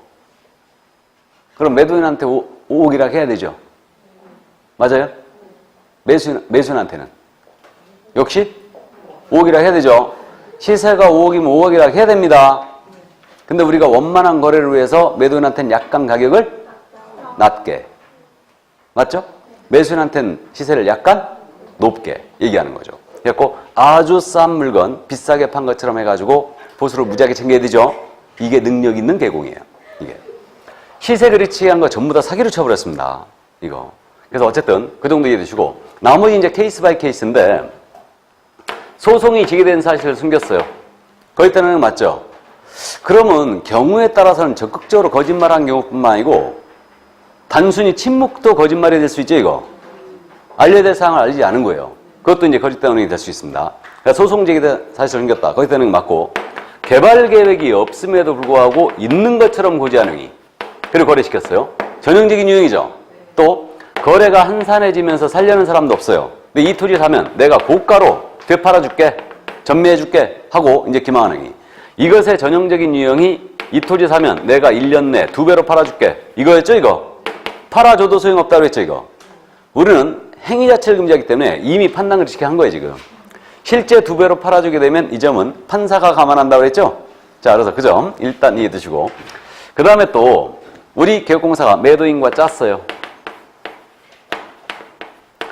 그럼 매도인한테 5억이라고 해야 되죠? 맞아요? 매수인한테는. 역시 5억이라고 해야 되죠? 시세가 5억이면 5억이라고 해야 됩니다. 근데 우리가 원만한 거래를 위해서 매도인한테는 약간 가격을 낮게. 맞죠? 매수인한테는 시세를 약간 높게 얘기하는 거죠. 그래서 아주 싼 물건 비싸게 판 것처럼 해가지고 보수를 무지하게 챙겨야 되죠. 이게 능력 있는 개공이에요. 이게 시세 그리치기 한 거 전부 다 사기로 처벌했습니다. 이거. 그래서 어쨌든 그 정도 이해해 주시고 나머지 이제 케이스 바이 케이스인데 소송이 제기된 사실을 숨겼어요. 거짓단행은 맞죠? 그러면 경우에 따라서는 적극적으로 거짓말한 경우뿐만 아니고 단순히 침묵도 거짓말이 될 수 있죠, 이거. 알려야 될 사항을 알리지 않은 거예요. 그것도 이제 거짓단행이 될 수 있습니다. 그러니까 소송 제기된 사실을 숨겼다. 거짓단행 맞고 개발 계획이 없음에도 불구하고 있는 것처럼 고지한 행위. 그리고 거래시켰어요. 전형적인 유형이죠. 또 거래가 한산해지면서 살려는 사람도 없어요. 근데 이 토지 사면 내가 고가로 되팔아줄게, 전매해줄게 하고 이제 기망하는 행위. 이것의 전형적인 유형이 이 토지 사면 내가 1년 내 2배로 팔아줄게. 이거였죠, 이거? 팔아줘도 소용없다고 했죠, 이거? 우리는 행위 자체를 금지하기 때문에 이미 판단을 그렇게 한 거예요, 지금. 실제 2배로 팔아주게 되면 이 점은 판사가 감안한다고 했죠? 자, 그래서 그 점 일단 이해해 두시고. 그 다음에 또 우리 개업공사가 매도인과 짰어요.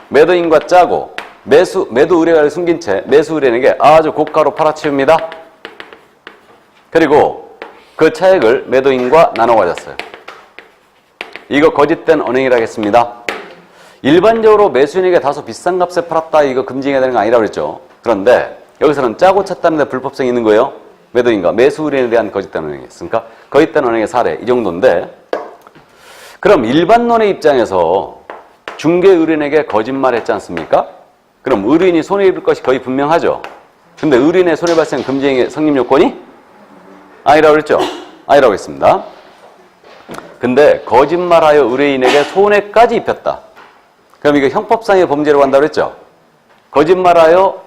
매도인과 짜고 매도 의뢰가를 숨긴 채 매수 의뢰인에게 아주 고가로 팔아치웁니다. 그리고 그 차액을 매도인과 나눠 가졌어요. 이거 거짓된 언행이라 하겠습니다. 일반적으로 매수인에게 다소 비싼 값에 팔았다 이거 금지해야 되는 거 아니라고 그랬죠. 그런데 여기서는 짜고 찼다는 데 불법성이 있는 거예요. 매도인과 매수 의뢰인에 대한 거짓된 언행이었으니까 거짓된 언행의 사례 이 정도인데 그럼 일반론의 입장에서 중개 의뢰인에게 거짓말했지 않습니까? 그럼 의뢰인이 손해입을 것이 거의 분명하죠. 근데 의뢰인의 손해발생 금지행위 성립 요건이 아니라고 그랬죠? 아니라고 했습니다. 근데 거짓말하여 의뢰인에게 손해까지 입혔다. 그럼 이거 형법상의 범죄라고 한다고 그랬죠? 거짓말하여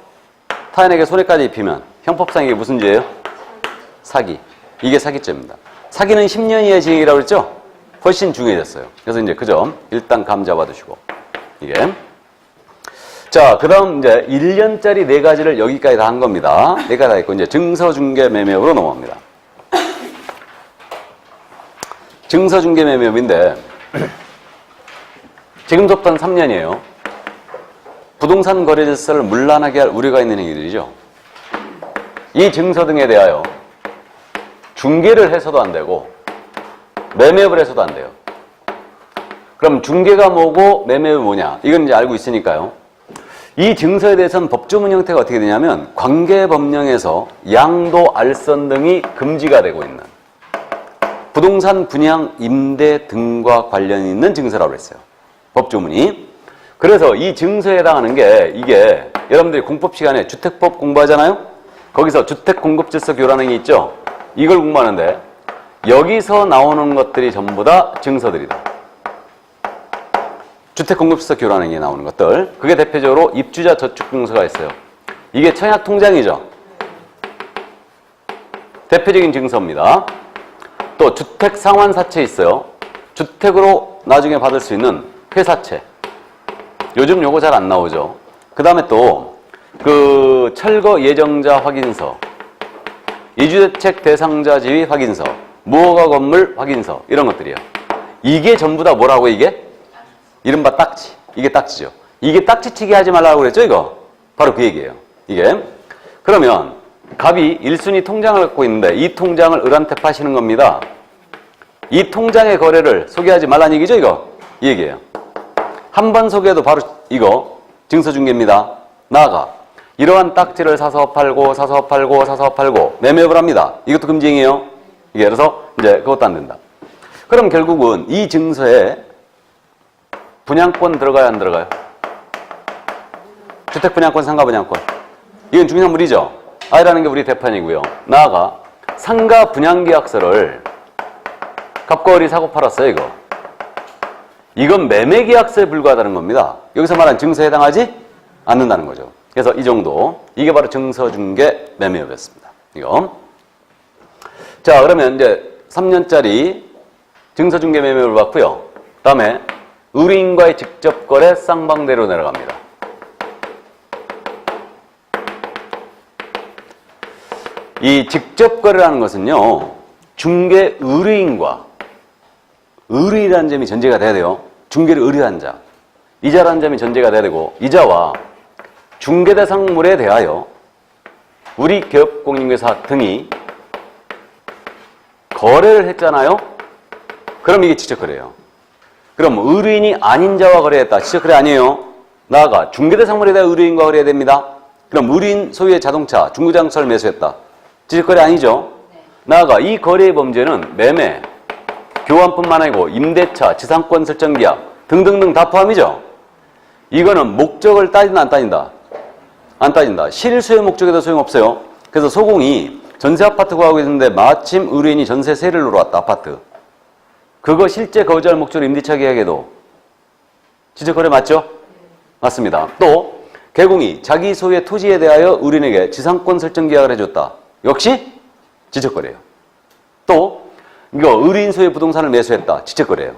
타인에게 손해까지 입히면 형법상의 무슨 죄예요? 사기. 이게 사기죄입니다. 사기는 10년 이하의 징역이라고 그랬죠? 훨씬 중요해졌어요. 그래서 이제 그 점 일단 감 잡아두시고 이게 자, 그 다음 이제 1년짜리 4가지를 여기까지 다 한 겁니다. 4가지 다 했고 이제 증서중개매매업으로 넘어갑니다. 증서중개매매업인데 지금부터는 3년이에요. 부동산 거래 질서를 문란하게 할 우려가 있는 행위들이죠. 이 증서 등에 대하여 중개를 해서도 안 되고 매매업을 해서도 안 돼요. 그럼 중개가 뭐고 매매업이 뭐냐? 이건 이제 알고 있으니까요. 이 증서에 대해서는 법조문 형태가 어떻게 되냐면 관계법령에서 양도, 알선 등이 금지가 되고 있는 부동산 분양, 임대 등과 관련이 있는 증서라고 했어요. 법조문이. 그래서 이 증서에 해당하는 게 이게 여러분들이 공법 시간에 주택법 공부하잖아요? 거기서 주택공급질서 교란행위 있죠? 이걸 공부하는데 여기서 나오는 것들이 전부 다 증서들이다. 주택공급질서 교란행위에 나오는 것들. 그게 대표적으로 입주자 저축증서가 있어요. 이게 청약통장이죠. 대표적인 증서입니다. 또 주택상환사채 있어요. 주택으로 나중에 받을 수 있는 회사채. 요즘 요거 잘 안 나오죠. 그 다음에 또 그 철거 예정자 확인서, 이주대책 대상자 지위 확인서, 무허가 건물 확인서 이런 것들이에요. 이게 전부 다 뭐라고 이게? 이른바 딱지. 이게 딱지죠. 이게 딱지치기 하지 말라고 그랬죠 이거? 바로 그 얘기예요. 이게. 그러면 갑이 1순위 통장을 갖고 있는데 이 통장을 을한테 파시는 겁니다. 이 통장의 거래를 소개하지 말라는 얘기죠 이거? 이 얘기예요. 한 번 소개해도 바로 이거 증서중개입니다. 나아가 이러한 딱지를 사서 팔고 사서 팔고 사서 팔고 매매업을 합니다. 이것도 금지행위예요. 이게 그래서 이제 그것도 안 된다. 그럼 결국은 이 증서에 분양권 들어가요 안 들어가요? 주택분양권 상가분양권 이건 중요한 죠 I라는 게 우리 대판이고요. 나아가 상가 분양계약서를 갑과 을이 사고 팔았어요 이거. 이건 매매계약서에 불과하다는 겁니다. 여기서 말한 증서에 해당하지 않는다는 거죠. 그래서 이 정도. 이게 바로 증서중개 매매업이었습니다. 이거. 자, 그러면 이제 3년짜리 증서중개 매매업을 봤고요. 다음에 의뢰인과의 직접거래 쌍방대로 내려갑니다. 이 직접거래라는 것은요. 중개 의뢰인과 의뢰인이라는 점이 전제가 돼야 돼요. 중개를 의뢰한 자. 이자라는 점이 전제가 돼야 되고 이자와 중개대상물에 대하여 우리 기업공인중개사 등이 거래를 했잖아요. 그럼 이게 직접거래예요. 그럼 의뢰인이 아닌 자와 거래했다. 직접거래 아니에요. 나아가 중개대상물에 대해 의뢰인과 거래해야 됩니다. 그럼 의뢰인 소유의 자동차, 중고장소를 매수했다. 직접거래 아니죠. 나아가 이 거래의 범죄는 매매, 교환뿐만 아니고 임대차, 지상권 설정계약 등등등 다 포함이죠. 이거는 목적을 따진다 안 따진다? 안 따진다. 실수의 목적에도 소용없어요. 그래서 소공이 전세 아파트 구하고 있는데 마침 의뢰인이 전세세를 놓러왔다. 아파트. 그거 실제 거주할 목적으로 임대차 계약에도 직접거래 맞죠? 맞습니다. 또 개공이 자기 소유의 토지에 대하여 의뢰인에게 지상권 설정 계약을 해줬다. 역시 직접거래예요. 또 이거 의뢰인 소유의 부동산을 매수했다. 직접거래예요.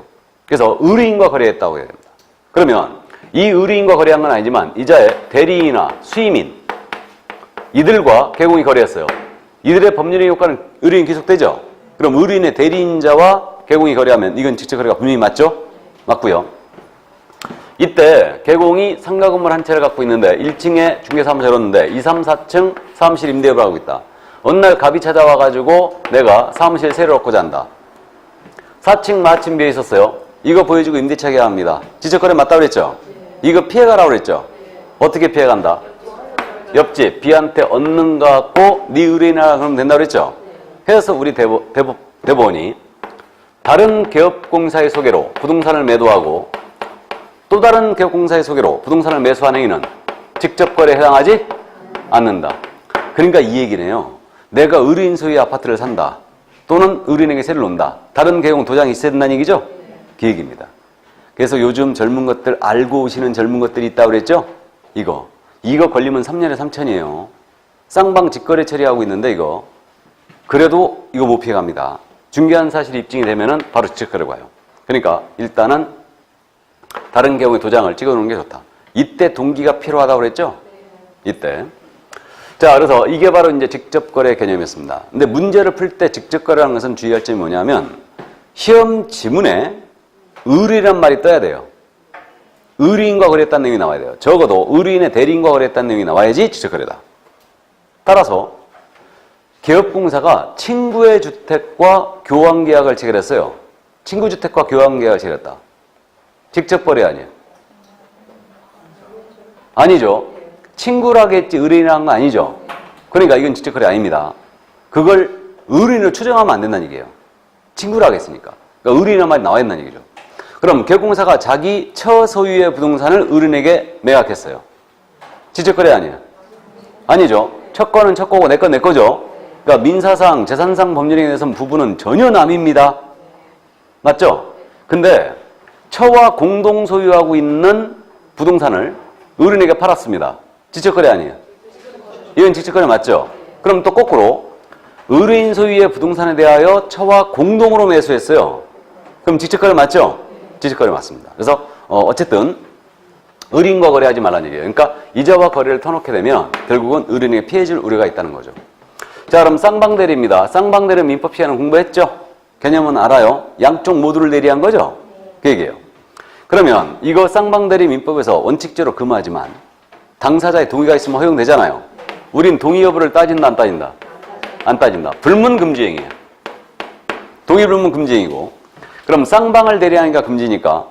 그래서 의뢰인과 거래했다고 해야 됩니다. 그러면 이 의뢰인과 거래한 건 아니지만 이자의 대리인이나 수임인 이들과 개공이 거래했어요. 이들의 법률의 효과는 의뢰인 계속되죠. 그럼 의뢰인의 대리인자와 개공이 거래하면 이건 직접거래가 분명히 맞죠? 맞고요. 이때 개공이 상가 건물 한 채를 갖고 있는데 1층에 중개사무소를 열었는데 2, 3, 4층 사무실 임대업을 하고 있다. 어느 날 갑이 찾아와가지고 내가 사무실 세를 얻고자 한다. 4층 마침 비어 있었어요. 이거 보여주고 임대차 계약합니다. 직접거래 맞다고 그랬죠? 이거 피해가라고 그랬죠? 어떻게 피해간다? 옆집 B한테 얻는 거 갖고 네 의뢰인이라 그러면 된다고 그랬죠? 해서 우리 대법원이 다른 개업공사의 소개로 부동산을 매도하고 또 다른 개업공사의 소개로 부동산을 매수한 행위는 직접거래에 해당하지 않는다. 그러니까 이 얘기네요. 내가 의뢰인 소유의 아파트를 산다. 또는 의뢰인에게 세를 놓는다. 다른 개공 도장이 있어야 된다는 얘기죠? 그 얘기입니다. 그래서 요즘 젊은 것들 알고 오시는 젊은 것들이 있다고 그랬죠? 이거 걸리면 3년에 3천이에요. 쌍방 직거래 처리하고 있는데 이거 그래도 이거 못 피해갑니다. 중개한 사실이 입증이 되면은 바로 직거래로 가요. 그러니까 일단은 다른 경우에 도장을 찍어놓는 게 좋다. 이때 동기가 필요하다고 그랬죠? 이때. 자, 그래서 이게 바로 이제 직접거래 개념이었습니다. 근데 문제를 풀 때 직접거래라는 것은 주의할 점이 뭐냐면 시험 지문에 의뢰인이란 말이 떠야 돼요. 의뢰인과 거래했다는 내용이 나와야 돼요. 적어도 의뢰인의 대리인과 거래했다는 내용이 나와야지 직접거래다. 따라서 개업공사가 친구의 주택과 교환계약을 체결했어요. 친구 주택과 교환계약을 체결했다. 직접거래 아니에요. 아니죠. 친구라겠지 의뢰인이라는 건 아니죠. 그러니까 이건 직접거래 아닙니다. 그걸 의뢰인을 추정하면 안 된다는 얘기예요. 친구라겠으니까. 그러니까 의뢰인이라는 말이 나와 있다는 얘기죠. 그럼 개업공사가 자기 처소유의 부동산을 의뢰인에게 매각했어요. 직접거래 아니에요. 아니죠. 첫 거는 첫 거고 내 건 내 거죠. 그러니까 민사상, 재산상 법률에 대해서는 부부는 전혀 남입니다. 맞죠? 근데 처와 공동 소유하고 있는 부동산을 의뢰인에게 팔았습니다. 직접거래 아니에요. 이건 직접거래 맞죠? 그럼 또 거꾸로 의뢰인 소유의 부동산에 대하여 처와 공동으로 매수했어요. 그럼 직접거래 맞죠? 직접거래 맞습니다. 그래서 어쨌든 의뢰인과 거래하지 말라는 얘기예요. 그러니까 이자와 거래를 터놓게 되면 결국은 의뢰인에게 피해 줄 우려가 있다는 거죠. 자, 그럼 쌍방대리입니다. 쌍방대리 민법 시간은 공부했죠? 개념은 알아요? 양쪽 모두를 대리한 거죠? 그 얘기예요. 그러면 이거 쌍방대리 민법에서 원칙적으로 금하지만 당사자의 동의가 있으면 허용되잖아요. 우린 동의 여부를 따진다 안 따진다? 안 따진다. 불문금지행위예요. 동의 불문 금지행위고. 그럼 쌍방을 대리하니까 금지니까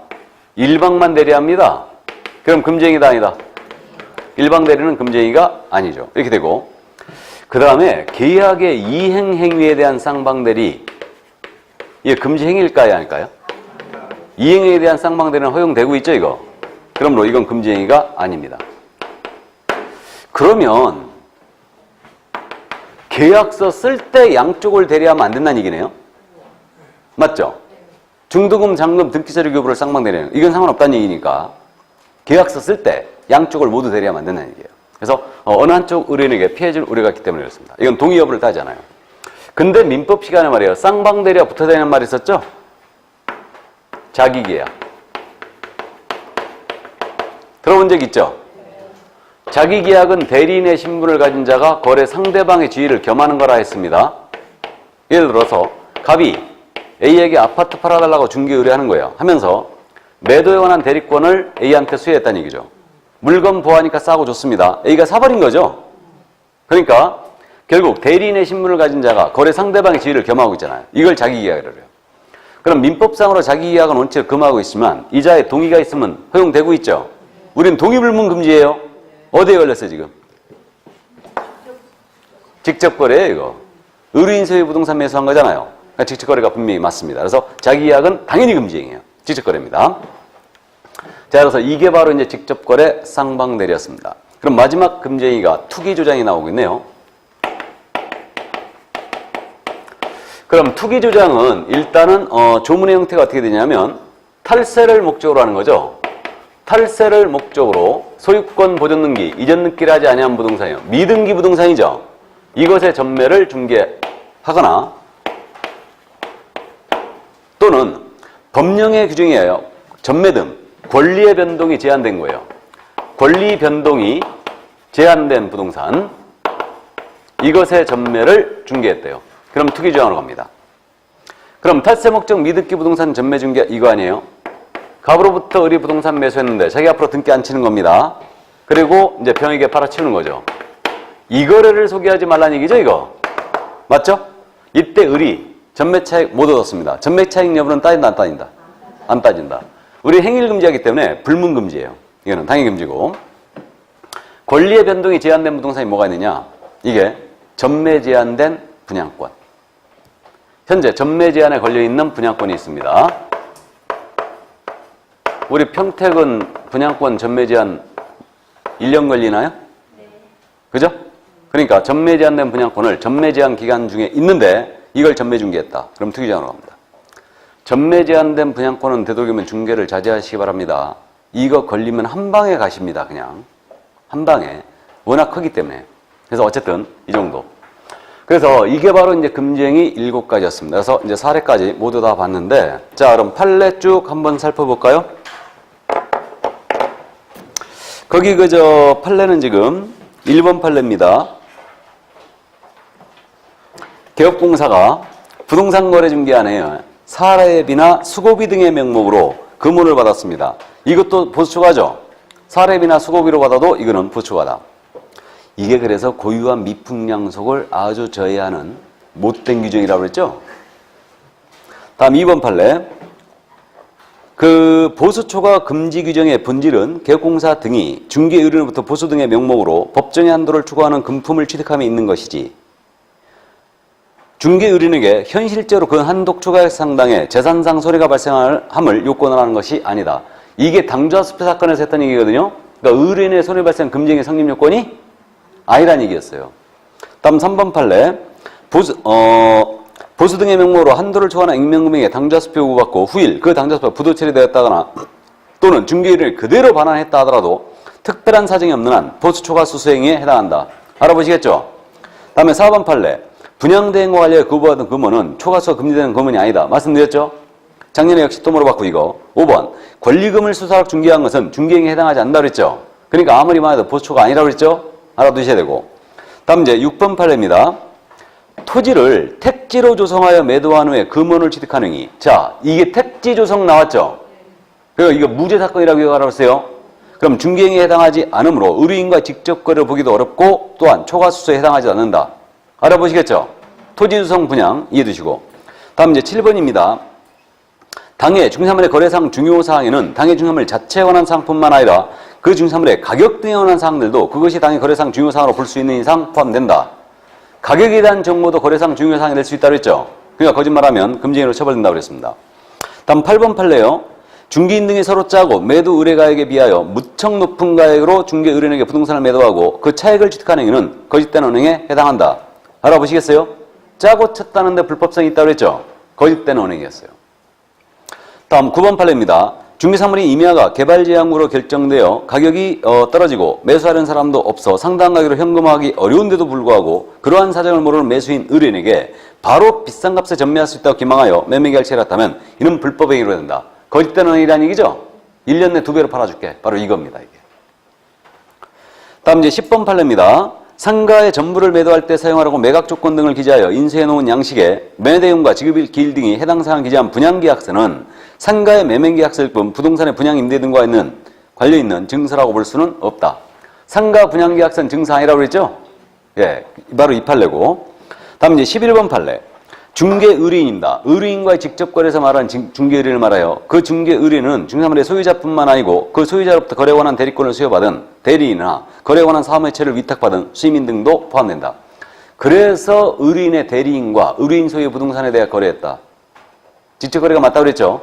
일방만 대리합니다. 그럼 금지행위다 아니다? 일방 대리는 금지행위가 아니죠. 이렇게 되고, 그 다음에 계약의 이행 행위에 대한 쌍방 대리, 이게 금지 행위일까요, 아닐까요? 이행에 대한 쌍방 대리는 허용되고 있죠, 이거. 그러므로 이건 금지 행위가 아닙니다. 그러면 계약서 쓸 때 양쪽을 대리하면 안 된다는 얘기네요. 맞죠? 중도금, 잔금, 등기처리 교부를 쌍방 대리하는, 이건 상관없다는 얘기니까 계약서 쓸 때 양쪽을 모두 대리하면 안 된다는 얘기예요. 그래서 어느 한쪽 의뢰인에게 피해줄 우려가 있기 때문에 그렇습니다. 이건 동의 여부를 따지잖아요. 근데 민법 시간에 말이에요. 쌍방 대리와 붙어 다니는 말이 있었죠? 자기계약. 들어본 적 있죠? 자기계약은 대리인의 신분을 가진 자가 거래 상대방의 지위를 겸하는 거라 했습니다. 예를 들어서 갑이 A에게 아파트 팔아달라고 중개 의뢰하는 거예요. 하면서 매도에 관한 대리권을 A한테 수여했다는 얘기죠. 물건 보아하니까 싸고 좋습니다. A가 사버린 거죠. 그러니까 결국 대리인의 신분을 가진 자가 거래 상대방의 지위를 겸하고 있잖아요. 이걸 자기계약이라고 해요. 그럼 민법상으로 자기계약은 원칙을 금하고 있지만 이자의 동의가 있으면 허용되고 있죠. 우린 동의불문 금지예요. 어디에 걸렸어요 지금? 직접거래예요 이거. 의뢰인 소유 부동산 매수한 거잖아요. 그러니까 직접거래가 분명히 맞습니다. 그래서 자기계약은 당연히 금지행위예요. 직접거래입니다. 자, 그래서 이게 바로 이제 직접거래 쌍방대리였습니다. 그럼 마지막 금지행위가 투기조장이 나오고 있네요. 그럼 투기조장은 일단은 조문의 형태가 어떻게 되냐면 탈세를 목적으로 하는 거죠. 탈세를 목적으로 소유권 보존 등기, 이전 등기를 하지 아니한 부동산이요. 미등기 부동산이죠. 이것의 전매를 중개하거나 또는 법령의 규정이에요. 전매 등 권리의 변동이 제한된 거예요. 권리 변동이 제한된 부동산, 이것의 전매를 중개했대요. 그럼 투기조장으로 갑니다. 그럼 탈세 목적 미등기 부동산 전매 중개 이거 아니에요? 갑으로부터 의리 부동산 매수했는데 자기 앞으로 등기 안 치는 겁니다. 그리고 이제 병에게 팔아치우는 거죠. 이 거래를 소개하지 말라는 얘기죠, 이거. 맞죠? 이때 의리, 전매 차익 못 얻었습니다. 전매 차익 여부는 따진다, 안 따진다? 안 따진다. 우리 행위를 금지하기 때문에 불문 금지예요. 이거는 당연히 금지고. 권리의 변동이 제한된 부동산이 뭐가 있느냐? 이게 전매 제한된 분양권. 현재 전매 제한에 걸려있는 분양권이 있습니다. 우리 평택은 분양권 전매 제한 1년 걸리나요? 네. 그죠? 그러니까 전매 제한된 분양권을 전매 제한 기간 중에 있는데 이걸 전매 중개했다. 그럼 투기조장으로 갑니다. 전매 제한된 분양권은 되도록이면 중개를 자제하시기 바랍니다. 이거 걸리면 한 방에 가십니다. 그냥 한 방에. 워낙 크기 때문에. 그래서 어쨌든 이 정도. 그래서 이게 바로 이제 금지행위 7가지였습니다. 그래서 이제 사례까지 모두 다 봤는데, 자, 그럼 판례 쭉 한번 살펴볼까요? 거기 그저 판례는 지금 1번 판례입니다. 개업공사가 부동산 거래 중개안에 사례비나 수고비 등의 명목으로 금원을 받았습니다. 이것도 보수초과죠. 사례비나 수고비로 받아도 이거는 보수초과다. 이게 그래서 고유한 미풍양속을 아주 저해하는 못된 규정이라고 그랬죠. 다음 2번 판례. 그 보수초과 금지 규정의 본질은 개업공사 등이 중개의뢰인으로부터 보수 등의 명목으로 법정의 한도를 추구하는 금품을 취득함에 있는 것이지 중개의뢰인에게 현실적으로 그 한도 초과액 상당의 재산상 손해가 발생함을 요건을 하는 것이 아니다. 이게 당좌수표 사건에서 했던 얘기거든요. 그러니까 의뢰인의 손해 발생 금지행위 성립 요건이 아니라는 얘기였어요. 다음 3번 판례. 보수 등의 명목으로 한도를 초과하는 익명금액에 당좌수표 요구받고 후일 그 당좌수표가 부도 처리되었다거나 또는 중개인을 그대로 반환했다 하더라도 특별한 사정이 없는 한 보수 초과 수수행위에 해당한다. 알아보시겠죠? 다음에 4번 판례. 분양대행과 관련해 거부받은 금원은 초과수가 금지되는 금원이 아니다. 말씀드렸죠? 작년에 역시 또 물어봤고 이거. 5번. 권리금을 수사하고 중개한 것은 중개행위에 해당하지 않는다 그랬죠? 그러니까 아무리 말해도 보수 초과 아니라고 그랬죠? 알아두셔야 되고. 다음 이제 6번 판례입니다. 토지를 택 택지로 조성하여 매도한 후에 금원을 취득한 행위. 자, 이게 택지 조성 나왔죠? 그리고 이거 무죄 사건이라고 기억하라고 했어요. 그럼 중개행위에 해당하지 않으므로 의뢰인과 직접 거래를 보기도 어렵고 또한 초과수수에 해당하지 않는다. 알아보시겠죠? 토지 조성 분양 이해두시고. 다음 이제 7번입니다. 당해 중개사물의 거래상 중요사항에는 당해 중개사물 자체에 관한 사항뿐만 아니라 그 중개사물의 가격 등에 관한 사항들도 그것이 당해 거래상 중요사항으로 볼 수 있는 이상 포함된다. 가격에 대한 정보도 거래상 중요사항이 될 수 있다고 했죠. 그러니까 거짓말하면 금지행위로 처벌된다고 그랬습니다. 다음 8번 판례요. 중개인 등이 서로 짜고 매도 의뢰 가액에 비하여 무척 높은 가액으로 중개 의뢰인에게 부동산을 매도하고 그 차익을 취득한 행위는 거짓된 언행에 해당한다. 알아보시겠어요? 짜고 쳤다는데 불법성이 있다고 그랬죠. 거짓된 언행이었어요. 다음 9번 판례입니다. 중개사물이 임야가 개발지향으로 결정되어 가격이 떨어지고 매수하려는 사람도 없어 상당한 가격으로 현금화하기 어려운데도 불구하고 그러한 사정을 모르는 매수인 의뢰인에게 바로 비싼 값에 전매할 수 있다고 기망하여 매매계약체를 했다면 이는 불법행위로 된다. 거짓된 언행이라는 얘기죠? 1년 내 2배로 팔아줄게. 바로 이겁니다. 이게. 다음 이제 10번 판례입니다. 상가의 전부를 매도할 때 사용하라고 매각 조건 등을 기재하여 인쇄해 놓은 양식에 매매대금과 지급일 기일 등이 해당 사항을 기재한 분양계약서는 상가의 매매계약서일 뿐 부동산의 분양임대 등과 관련 있는 증서라고 볼 수는 없다. 상가 분양계약서는 증서 아니라고 그랬죠? 예, 바로 이 판례고. 다음 이제 11번 판례. 중개의뢰인입니다. 의뢰인과의 직접 거래에서 말하는 중개의뢰인을 말하여 그 중개의뢰인은 중개사물의 소유자뿐만 아니고 그 소유자로부터 거래에 관한 대리권을 수여받은 대리인이나 거래에 관한 사업매체를 위탁받은 수임인 등도 포함된다. 그래서 의뢰인의 대리인과 의뢰인 소유의 부동산에 대해 거래했다. 직접 거래가 맞다고 그랬죠?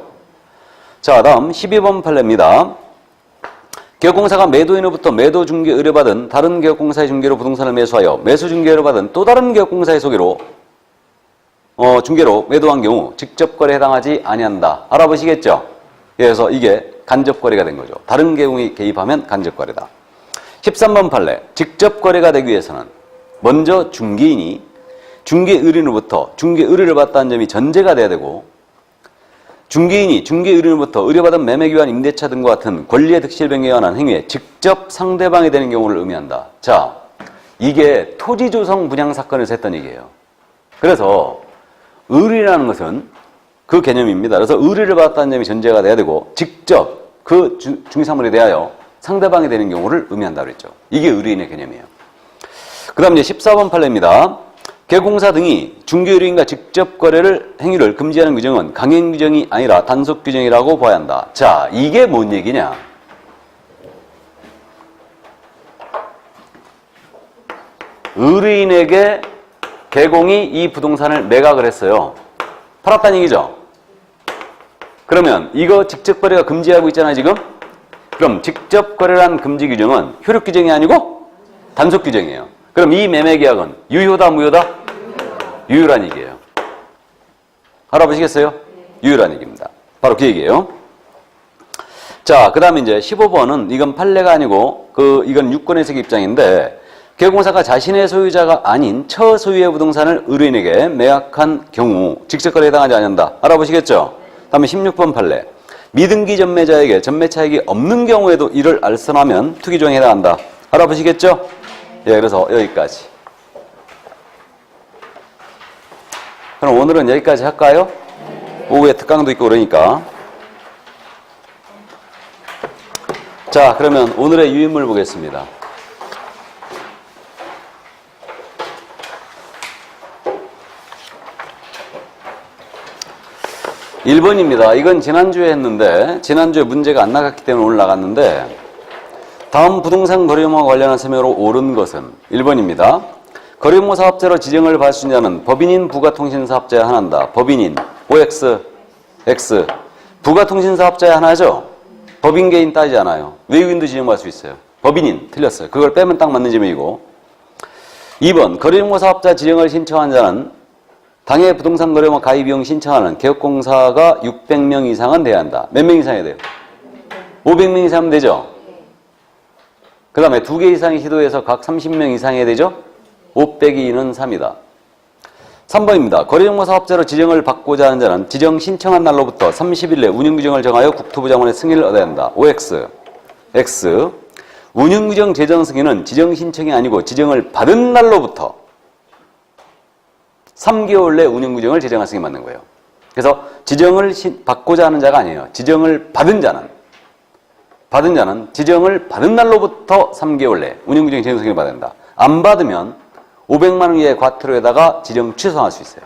자, 다음 12번 판례입니다. 개업공사가 매도인으로부터 매도 중개 의뢰받은 다른 개업공사의 중개로 부동산을 매수하여 매수 중개 의뢰받은 또 다른 개업공사의 소개로 중개로 매도한 경우 직접 거래에 해당하지 아니한다. 알아보시겠죠? 그래서 이게 간접 거래가 된 거죠. 다른 계공이 개입하면 간접 거래다. 13번 판례. 직접 거래가 되기 위해서는 먼저 중개인이 중개 의뢰인으로부터 중개 의뢰를 받았다는 점이 전제가 돼야 되고 중개인이 중개 의뢰인으로부터 의뢰받은 매매기한 임대차 등과 같은 권리의 득실 변경에 관한 행위에 직접 상대방이 되는 경우를 의미한다. 자, 이게 토지 조성 분양 사건에서 했던 얘기예요. 그래서 의뢰라는 것은 그 개념입니다. 그래서 의뢰를 받았다는 점이 전제가 돼야 되고 직접 그 중개사물에 대하여 상대방이 되는 경우를 의미한다고 그랬죠. 이게 의뢰인의 개념이에요. 그 다음 이제 14번 판례입니다. 개공사 등이 중개의뢰인과 직접 거래를 행위를 금지하는 규정은 강행 규정이 아니라 단속 규정이라고 봐야 한다. 자, 이게 뭔 얘기냐? 의뢰인에게 개공이 이 부동산을 매각을 했어요. 팔았다는 얘기죠? 그러면 이거 직접 거래가 금지하고 있잖아요, 지금? 그럼 직접 거래란 금지 규정은 효력 규정이 아니고 단속 규정이에요. 그럼 이 매매 계약은 유효다, 무효다? 유효란 얘기예요. 알아보시겠어요? 유효란 얘기입니다. 바로 그 얘기예요. 자, 그 다음에 이제 15번은 이건 판례가 아니고 이건 유권 해석 입장인데 개공사가 자신의 소유자가 아닌 처소유의 부동산을 의뢰인에게 매각한 경우 직접 거래에 해당하지 않는다. 알아보시겠죠? 다음에 16번 판례. 미등기 전매자에게 전매 차익이 없는 경우에도 이를 알선하면 투기조항에 해당한다. 알아보시겠죠? 예, 그래서 여기까지. 그럼 오늘은 여기까지 할까요? 오후에 특강도 있고 그러니까. 자, 그러면 오늘의 유인물 보겠습니다. 1번입니다. 이건 지난주에 했는데 지난주에 문제가 안 나갔기 때문에 오늘 나갔는데 다음 부동산 거래용어와 관련한 설명으로 옳은 것은 1번입니다. 거래용어 사업자로 지정을 받을 수 있는 자는 법인인 부가통신사업자에 하나한다. 법인인 OX, X 부가통신사업자에 하나죠. 법인 개인 따지지 않아요. 외국인도 지정받을 수 있어요. 법인인 틀렸어요. 그걸 빼면 딱 맞는 질문이고 2번 거래용어 사업자 지정을 신청한 자는 당해 부동산 거래용어 가입 비용 신청하는 개업공사가 600명 이상은 돼야 한다. 몇 명 이상 해야 돼요? 500명 이상 하면 되죠? 그 다음에 2개 이상의 시도에서 각 30명 이상 해야 되죠? 5 빼기 2는 3이다. 3번입니다. 거래용어 사업자로 지정을 받고자 하는 자는 지정 신청한 날로부터 30일 내 운영규정을 정하여 국토부 장관의 승인을 얻어야 한다. OX, X 운영규정 제정 승인은 지정 신청이 아니고 지정을 받은 날로부터 3개월 내 운영규정을 제정할 수 있게 만든 거예요. 그래서 지정을 받고자 하는 자가 아니에요. 지정을 받은 자는 지정을 받은 날로부터 3개월 내 운영규정 제정 승인을 받아야 된다. 안 받으면 500만 원 이하의 과태료에다가 지정 취소할 수 있어요.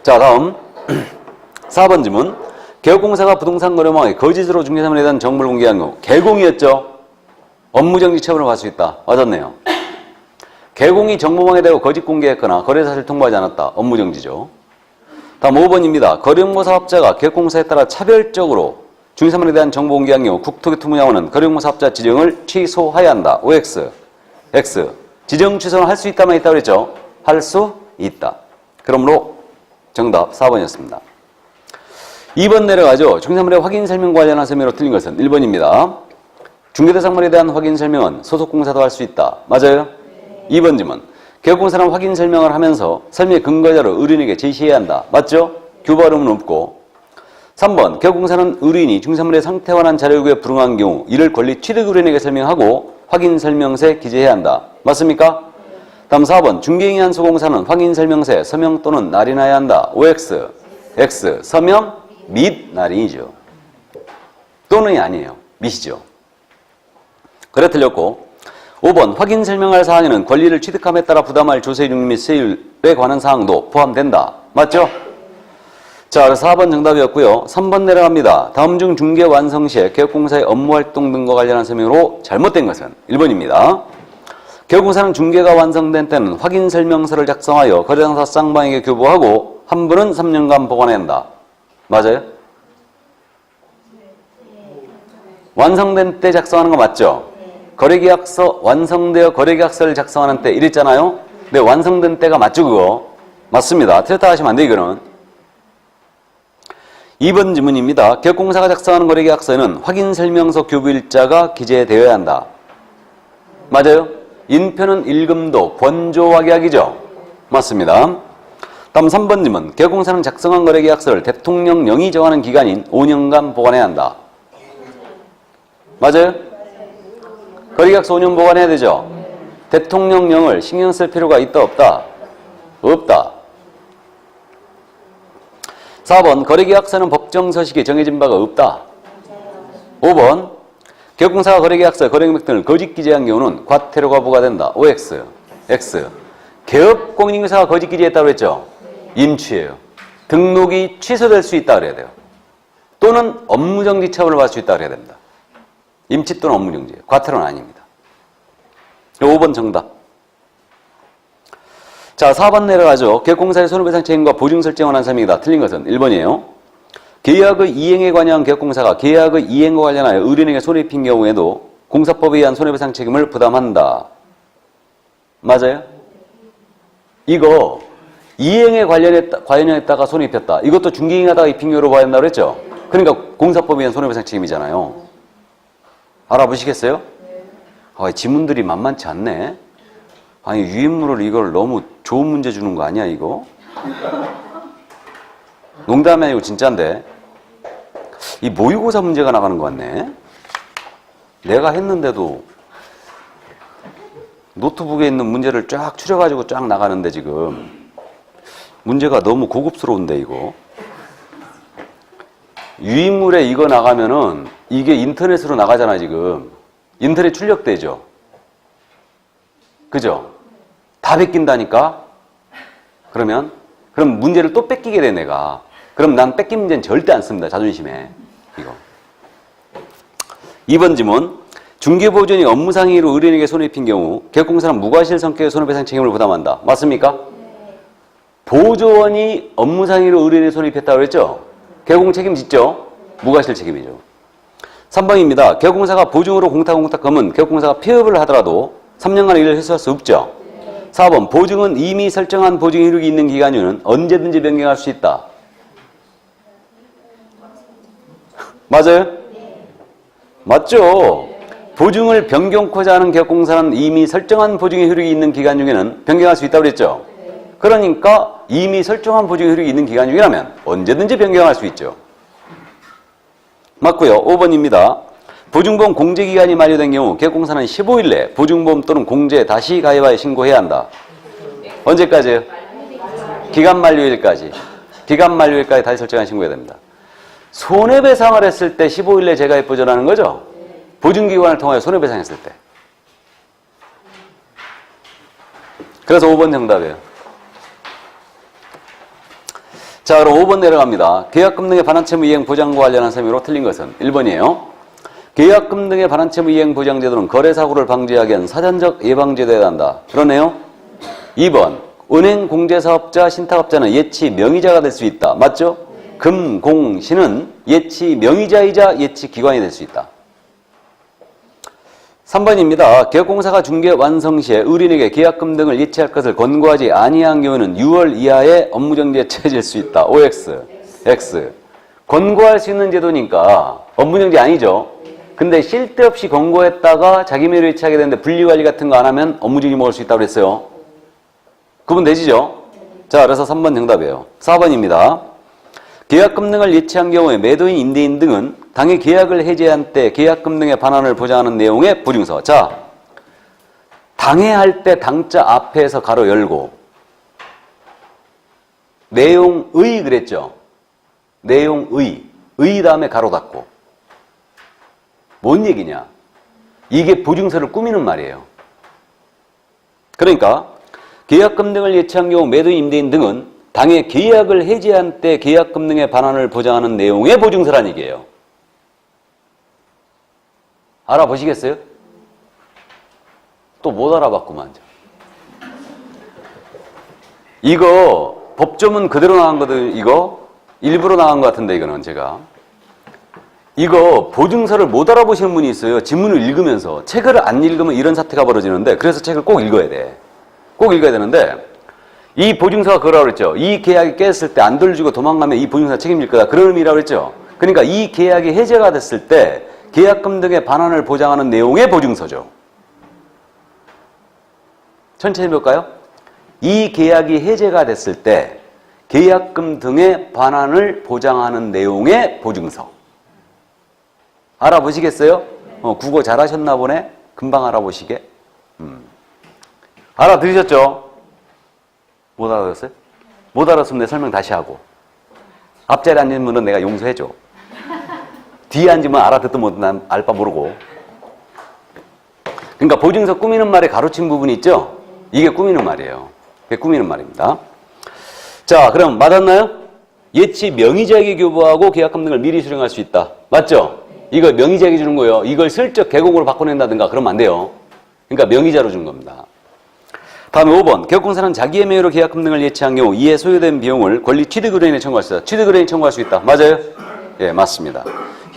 자, 다음 4번 질문. 개업공사가 부동산 거래망에 거짓으로 중개사물에 대한 정보를 공개한 경우 개공이었죠. 업무정지 처분을 받을 수 있다. 맞았네요. 개공이 정보망에 대고 거짓 공개했거나 거래사실을 통보하지 않았다. 업무정지죠. 다음 5번입니다. 거래용모 사업자가 개업공사에 따라 차별적으로 중개사물에 대한 정보 공개한 경우 국토교통부장관은 거래용모 사업자 지정을 취소해야 한다. OX. X. 지정 취소는 할 수 있다만 있다 그랬죠. 할 수 있다. 그러므로 정답 4번이었습니다. 2번 내려가죠. 중개사물의 확인 설명 관련한 설명으로 틀린 것은 1번입니다. 중개대상물에 대한 확인 설명은 소속공사도 할 수 있다. 맞아요? 네. 2번 질문. 개업공사는 확인 설명을 하면서 설명의 근거자로 의뢰인에게 제시해야 한다. 맞죠? 규발음은 없고. 3번. 개업공사는 의뢰인이 중개사물의 상태와 관한 자료 요구에 불응한 경우 이를 권리 취득 의뢰인에게 설명하고 확인 설명서에 기재해야 한다. 맞습니까? 다음 4번. 중개인한 소공사는 확인 설명서에 서명 또는 날인해야 한다. OX. X. 서명 및 날인이죠. 또는이 아니에요. 밋이죠. 그래 틀렸고. 5번. 확인 설명할 사항에는 권리를 취득함에 따라 부담할 조세율 및 세율에 관한 사항도 포함된다. 맞죠? 자, 그래서 4번 정답이었고요. 3번 내려갑니다. 다음 중 중개 완성 시에 개업공사의 업무활동 등과 관련한 설명으로 잘못된 것은 1번입니다. 개업공사는 중개가 완성된 때는 확인 설명서를 작성하여 거래당사 쌍방에게 교부하고 환불은 3년간 보관해야 한다. 맞아요? 완성된 때 작성하는 거 맞죠? 거래계약서 완성되어 거래계약서를 작성하는 때 이랬잖아요. 네, 완성된 때가 맞죠 그거? 맞습니다. 틀렸다 하시면 안 돼 이거는. 2번 질문입니다. 개업공사가 작성하는 거래계약서에는 확인설명서 교부일자가 기재되어야 한다. 맞아요? 인표는 일금도 권조확약이죠. 맞습니다. 다음 3번 질문. 개업공사는 작성한 거래계약서를 대통령령이 정하는 기간인 5년간 보관해야 한다. 맞아요? 거래계약서 5년 보관해야 되죠. 대통령령을 신경 쓸 필요가 있다 없다? 없다. 4번. 거래계약서는 법정서식에 정해진 바가 없다. 5번. 개업공사가 거래계약서, 거래금액 등을 거짓 기재한 경우는 과태료가 부과된다. OX. X. 개업공인인증서가 거짓 기재했다고 했죠? 임취예요. 등록이 취소될 수 있다 그래야 돼요. 또는 업무정지 처분을 받을 수 있다 그래야 됩니다. 임취 또는 업무정지. 과태료는 아닙니다. 5번 정답. 자, 4번 내려가죠. 개업공사의 손해배상 책임과 보증 설정을 한 사람이다. 틀린 것은 1번이에요. 계약의 이행에 관여한 개업공사가 계약의 이행과 관련하여 의뢰인에게 손해 입힌 경우에도 공사법에 의한 손해배상 책임을 부담한다. 맞아요? 이거 이행에 관련했다가 손해 입혔다. 이것도 중개인하다가 입힌 경우로 봐야 한다고 그랬죠? 그러니까 공사법에 의한 손해배상 책임이잖아요. 알아보시겠어요? 아, 지문들이 만만치 않네. 아니 유인물을 이걸 너무 좋은 문제 주는 거 아니야 이거? 농담이 아니고 진짜인데 이 모의고사 문제가 나가는 것 같네. 내가 했는데도 노트북에 있는 문제를 쫙 추려가지고 쫙 나가는데 지금 문제가 너무 고급스러운데 이거 유인물에 이거 나가면은 이게 인터넷으로 나가잖아 지금. 인터넷 출력되죠. 그죠? 다 뺏긴다니까? 그럼 문제를 또 뺏기게 돼 내가. 그럼 난 뺏긴 문제는 절대 안 씁니다. 자존심에. 이거. 2번 질문. 중개보조원이 업무상의로 의뢰인에게 손해 입힌 경우 개업공사는 무과실 성격의 손해배상 책임을 부담한다. 맞습니까? 보조원이 업무상의로 의뢰인에게 손해 입혔다고 그랬죠? 개업공 책임짓죠? 무과실 책임이죠. 3번입니다. 개업공사가 보증으로 공탁금은 개업공사가 폐업을 하더라도 3년간 일을 해소할 수 없죠. 4번. 보증은 이미 설정한 보증 이력이 있는 기간이면 언제든지 변경할 수 있다. 맞아요? 맞죠? 보증을 변경코자 하는 개업공사는 이미 설정한 보증의 효력이 있는 기간 중에는 변경할 수 있다고 그랬죠? 그러니까 이미 설정한 보증의 효력이 있는 기간 중이라면 언제든지 변경할 수 있죠. 맞고요. 5번입니다. 보증보험 공제기간이 만료된 경우 개업공사는 15일 내에 보증보험 또는 공제 다시 가입하여 신고해야 한다. 언제까지요? 기간 만료일까지. 기간 만료일까지 다시 설정한 신고해야 됩니다. 손해배상을 했을 때 15일 내에 재가입 보전하는 거죠? 보증기관을 통하여 손해배상했을 때. 그래서 5번 정답이에요. 자, 그럼 5번 내려갑니다. 계약금 등의 반환채무 이행 보장과 관련한 설명으로 틀린 것은 1번이에요. 계약금 등의 반환채무 이행 보장 제도는 거래사고를 방지하기 위한 사전적 예방제도에 해당한다. 그러네요. 2번. 은행 공제사업자, 신탁업자는 예치 명의자가 될 수 있다. 맞죠? 금, 공, 신은 예치 명의자이자 예치 기관이 될 수 있다. 3번입니다. 계약공사가 중개 완성 시에 의뢰인에게 계약금 등을 예치할 것을 권고하지 아니한 경우는 6월 이하의 업무정지에 처해질 수 있다. OX, X. 권고할 수 있는 제도니까 업무정지 아니죠. 근데 쓸데없이 권고했다가 자기 명의로 예치하게 되는데 분리관리 같은 거 안 하면 업무정지 먹을 수 있다고 그랬어요. 구분 되시죠? 자, 그래서 3번 정답이에요. 4번입니다. 계약금 등을 예치한 경우에 매도인, 임대인 등은 당해 계약을 해제한 때 계약금 등의 반환을 보장하는 내용의 보증서. 자, 당해할 때 당자 앞에서 가로 열고 내용의 그랬죠? 내용의. 의 다음에 가로 닫고. 뭔 얘기냐? 이게 보증서를 꾸미는 말이에요. 그러니까 계약금 등을 예치한 경우 매도인, 임대인 등은 당해 계약을 해지한 때 계약금 등의 반환을 보장하는 내용의 보증서란 얘기예요. 알아보시겠어요? 또 못 알아봤구만. 이거 법조문 그대로 나간 거들 이거 일부러 나간 것 같은데 이거는 제가 이거 보증서를 못 알아보시는 분이 있어요. 지문을 읽으면서 책을 안 읽으면 이런 사태가 벌어지는데 그래서 책을 꼭 읽어야 돼. 꼭 읽어야 되는데 이 보증서가 그러라고 그랬죠. 이 계약이 깨졌을 때 안 돌려주고 도망가면 이 보증서가 책임질 거다. 그런 의미라고 그랬죠. 그러니까 이 계약이 해제가 됐을 때 계약금 등의 반환을 보장하는 내용의 보증서죠. 천천히 볼까요? 이 계약이 해제가 됐을 때 계약금 등의 반환을 보장하는 내용의 보증서. 알아보시겠어요? 국어 잘하셨나 보네? 금방 알아보시게. 알아들으셨죠? 못 알아들었어요? 못 알았으면 내 설명 다시 하고. 앞자리에 앉은 분은 내가 용서해줘. 뒤에 앉으면 알아듣도 못, 난 알바 모르고. 그러니까 보증서 꾸미는 말에 가로친 부분이 있죠? 이게 꾸미는 말이에요. 이게 꾸미는 말입니다. 자, 그럼 맞았나요? 예치 명의자에게 교부하고 계약금 등을 미리 수령할 수 있다. 맞죠? 이거 명의자에게 주는 거예요. 이걸 슬쩍 계곡으로 바꿔낸다든가 그러면 안 돼요. 그러니까 명의자로 주는 겁니다. 다음에 5번. 계약공사는 자기의 명의로 계약금 등을 예치한 경우 이에 소요된 비용을 권리 취득의뢰인에 청구할 수 있다. 취득의뢰인이 청구할 수 있다. 맞아요? 예, 맞습니다.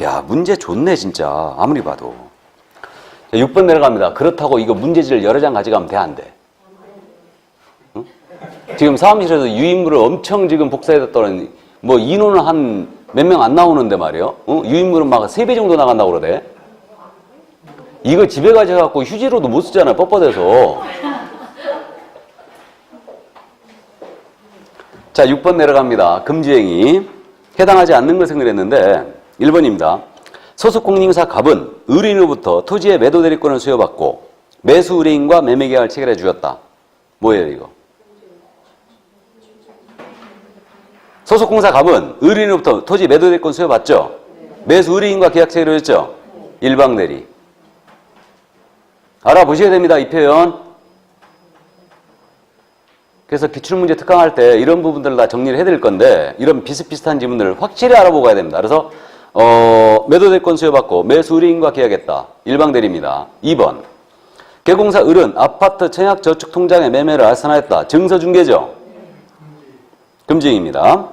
야, 문제 좋네 진짜. 아무리 봐도. 6번 내려갑니다. 그렇다고 이거 문제지를 여러 장 가져가면 돼, 안 돼? 응? 지금 사무실에서 유인물을 엄청 지금 복사해뒀더니 뭐 인원은 한 몇 명 안 나오는데 말이에요. 응? 유인물은 막 3배 정도 나간다고 그러대. 이거 집에 가져갖고 휴지로도 못 쓰잖아요. 뻣뻣해서. 자, 6번 내려갑니다. 금지행위. 해당하지 않는 것은 그랬는데 1번입니다. 소속공인사 갑은 의뢰인으로부터 토지의 매도 대리권을 수여받고 매수 의뢰인과 매매계약을 체결해 주었다. 뭐예요 이거? 소속공사 갑은 의뢰인으로부터 토지 매도 대리권 수여받죠? 매수 의뢰인과 계약 체결을 했죠? 일방대리. 알아보셔야 됩니다. 이 표현. 그래서 기출문제 특강할 때 이런 부분들을 다 정리를 해드릴 건데 이런 비슷비슷한 지문들을 확실히 알아보고 가야 됩니다. 그래서 매도대권 수여받고 매수 의뢰인과 계약했다. 일방대리입니다. 2번. 개공사 을은 아파트 청약저축통장에 매매를 알선하였다. 증서중개죠. 금지입니다.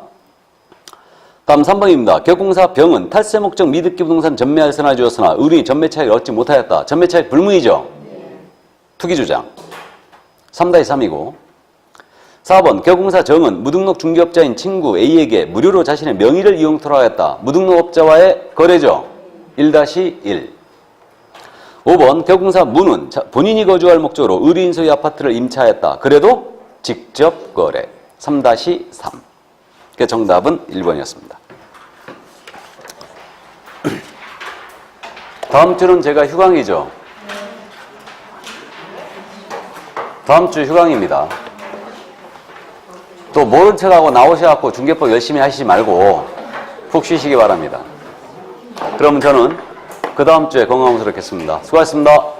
다음 3번입니다. 개공사 병은 탈세 목적 미등기 부동산 전매 알선을 주었으나 의뢰인이 전매 차익을 얻지 못하였다. 전매 차익 불문이죠. 투기주장. 3-3이고 4번. 개공사 정은 무등록 중개업자인 친구 A에게 무료로 자신의 명의를 이용토록 하였다. 무등록업자와의 거래죠. 1-1. 5번. 개공사 문은 본인이 거주할 목적으로 의뢰인 소유 아파트를 임차하였다. 그래도 직접 거래. 3-3. 그 정답은 1번이었습니다. 다음 주는 제가 휴강이죠. 다음 주 휴강입니다. 또 모른 척하고 나오셔갖고 중개법 열심히 하시지 말고 푹 쉬시기 바랍니다. 그럼 저는 그 다음 주에 건강검사를 뵙겠습니다. 수고하셨습니다.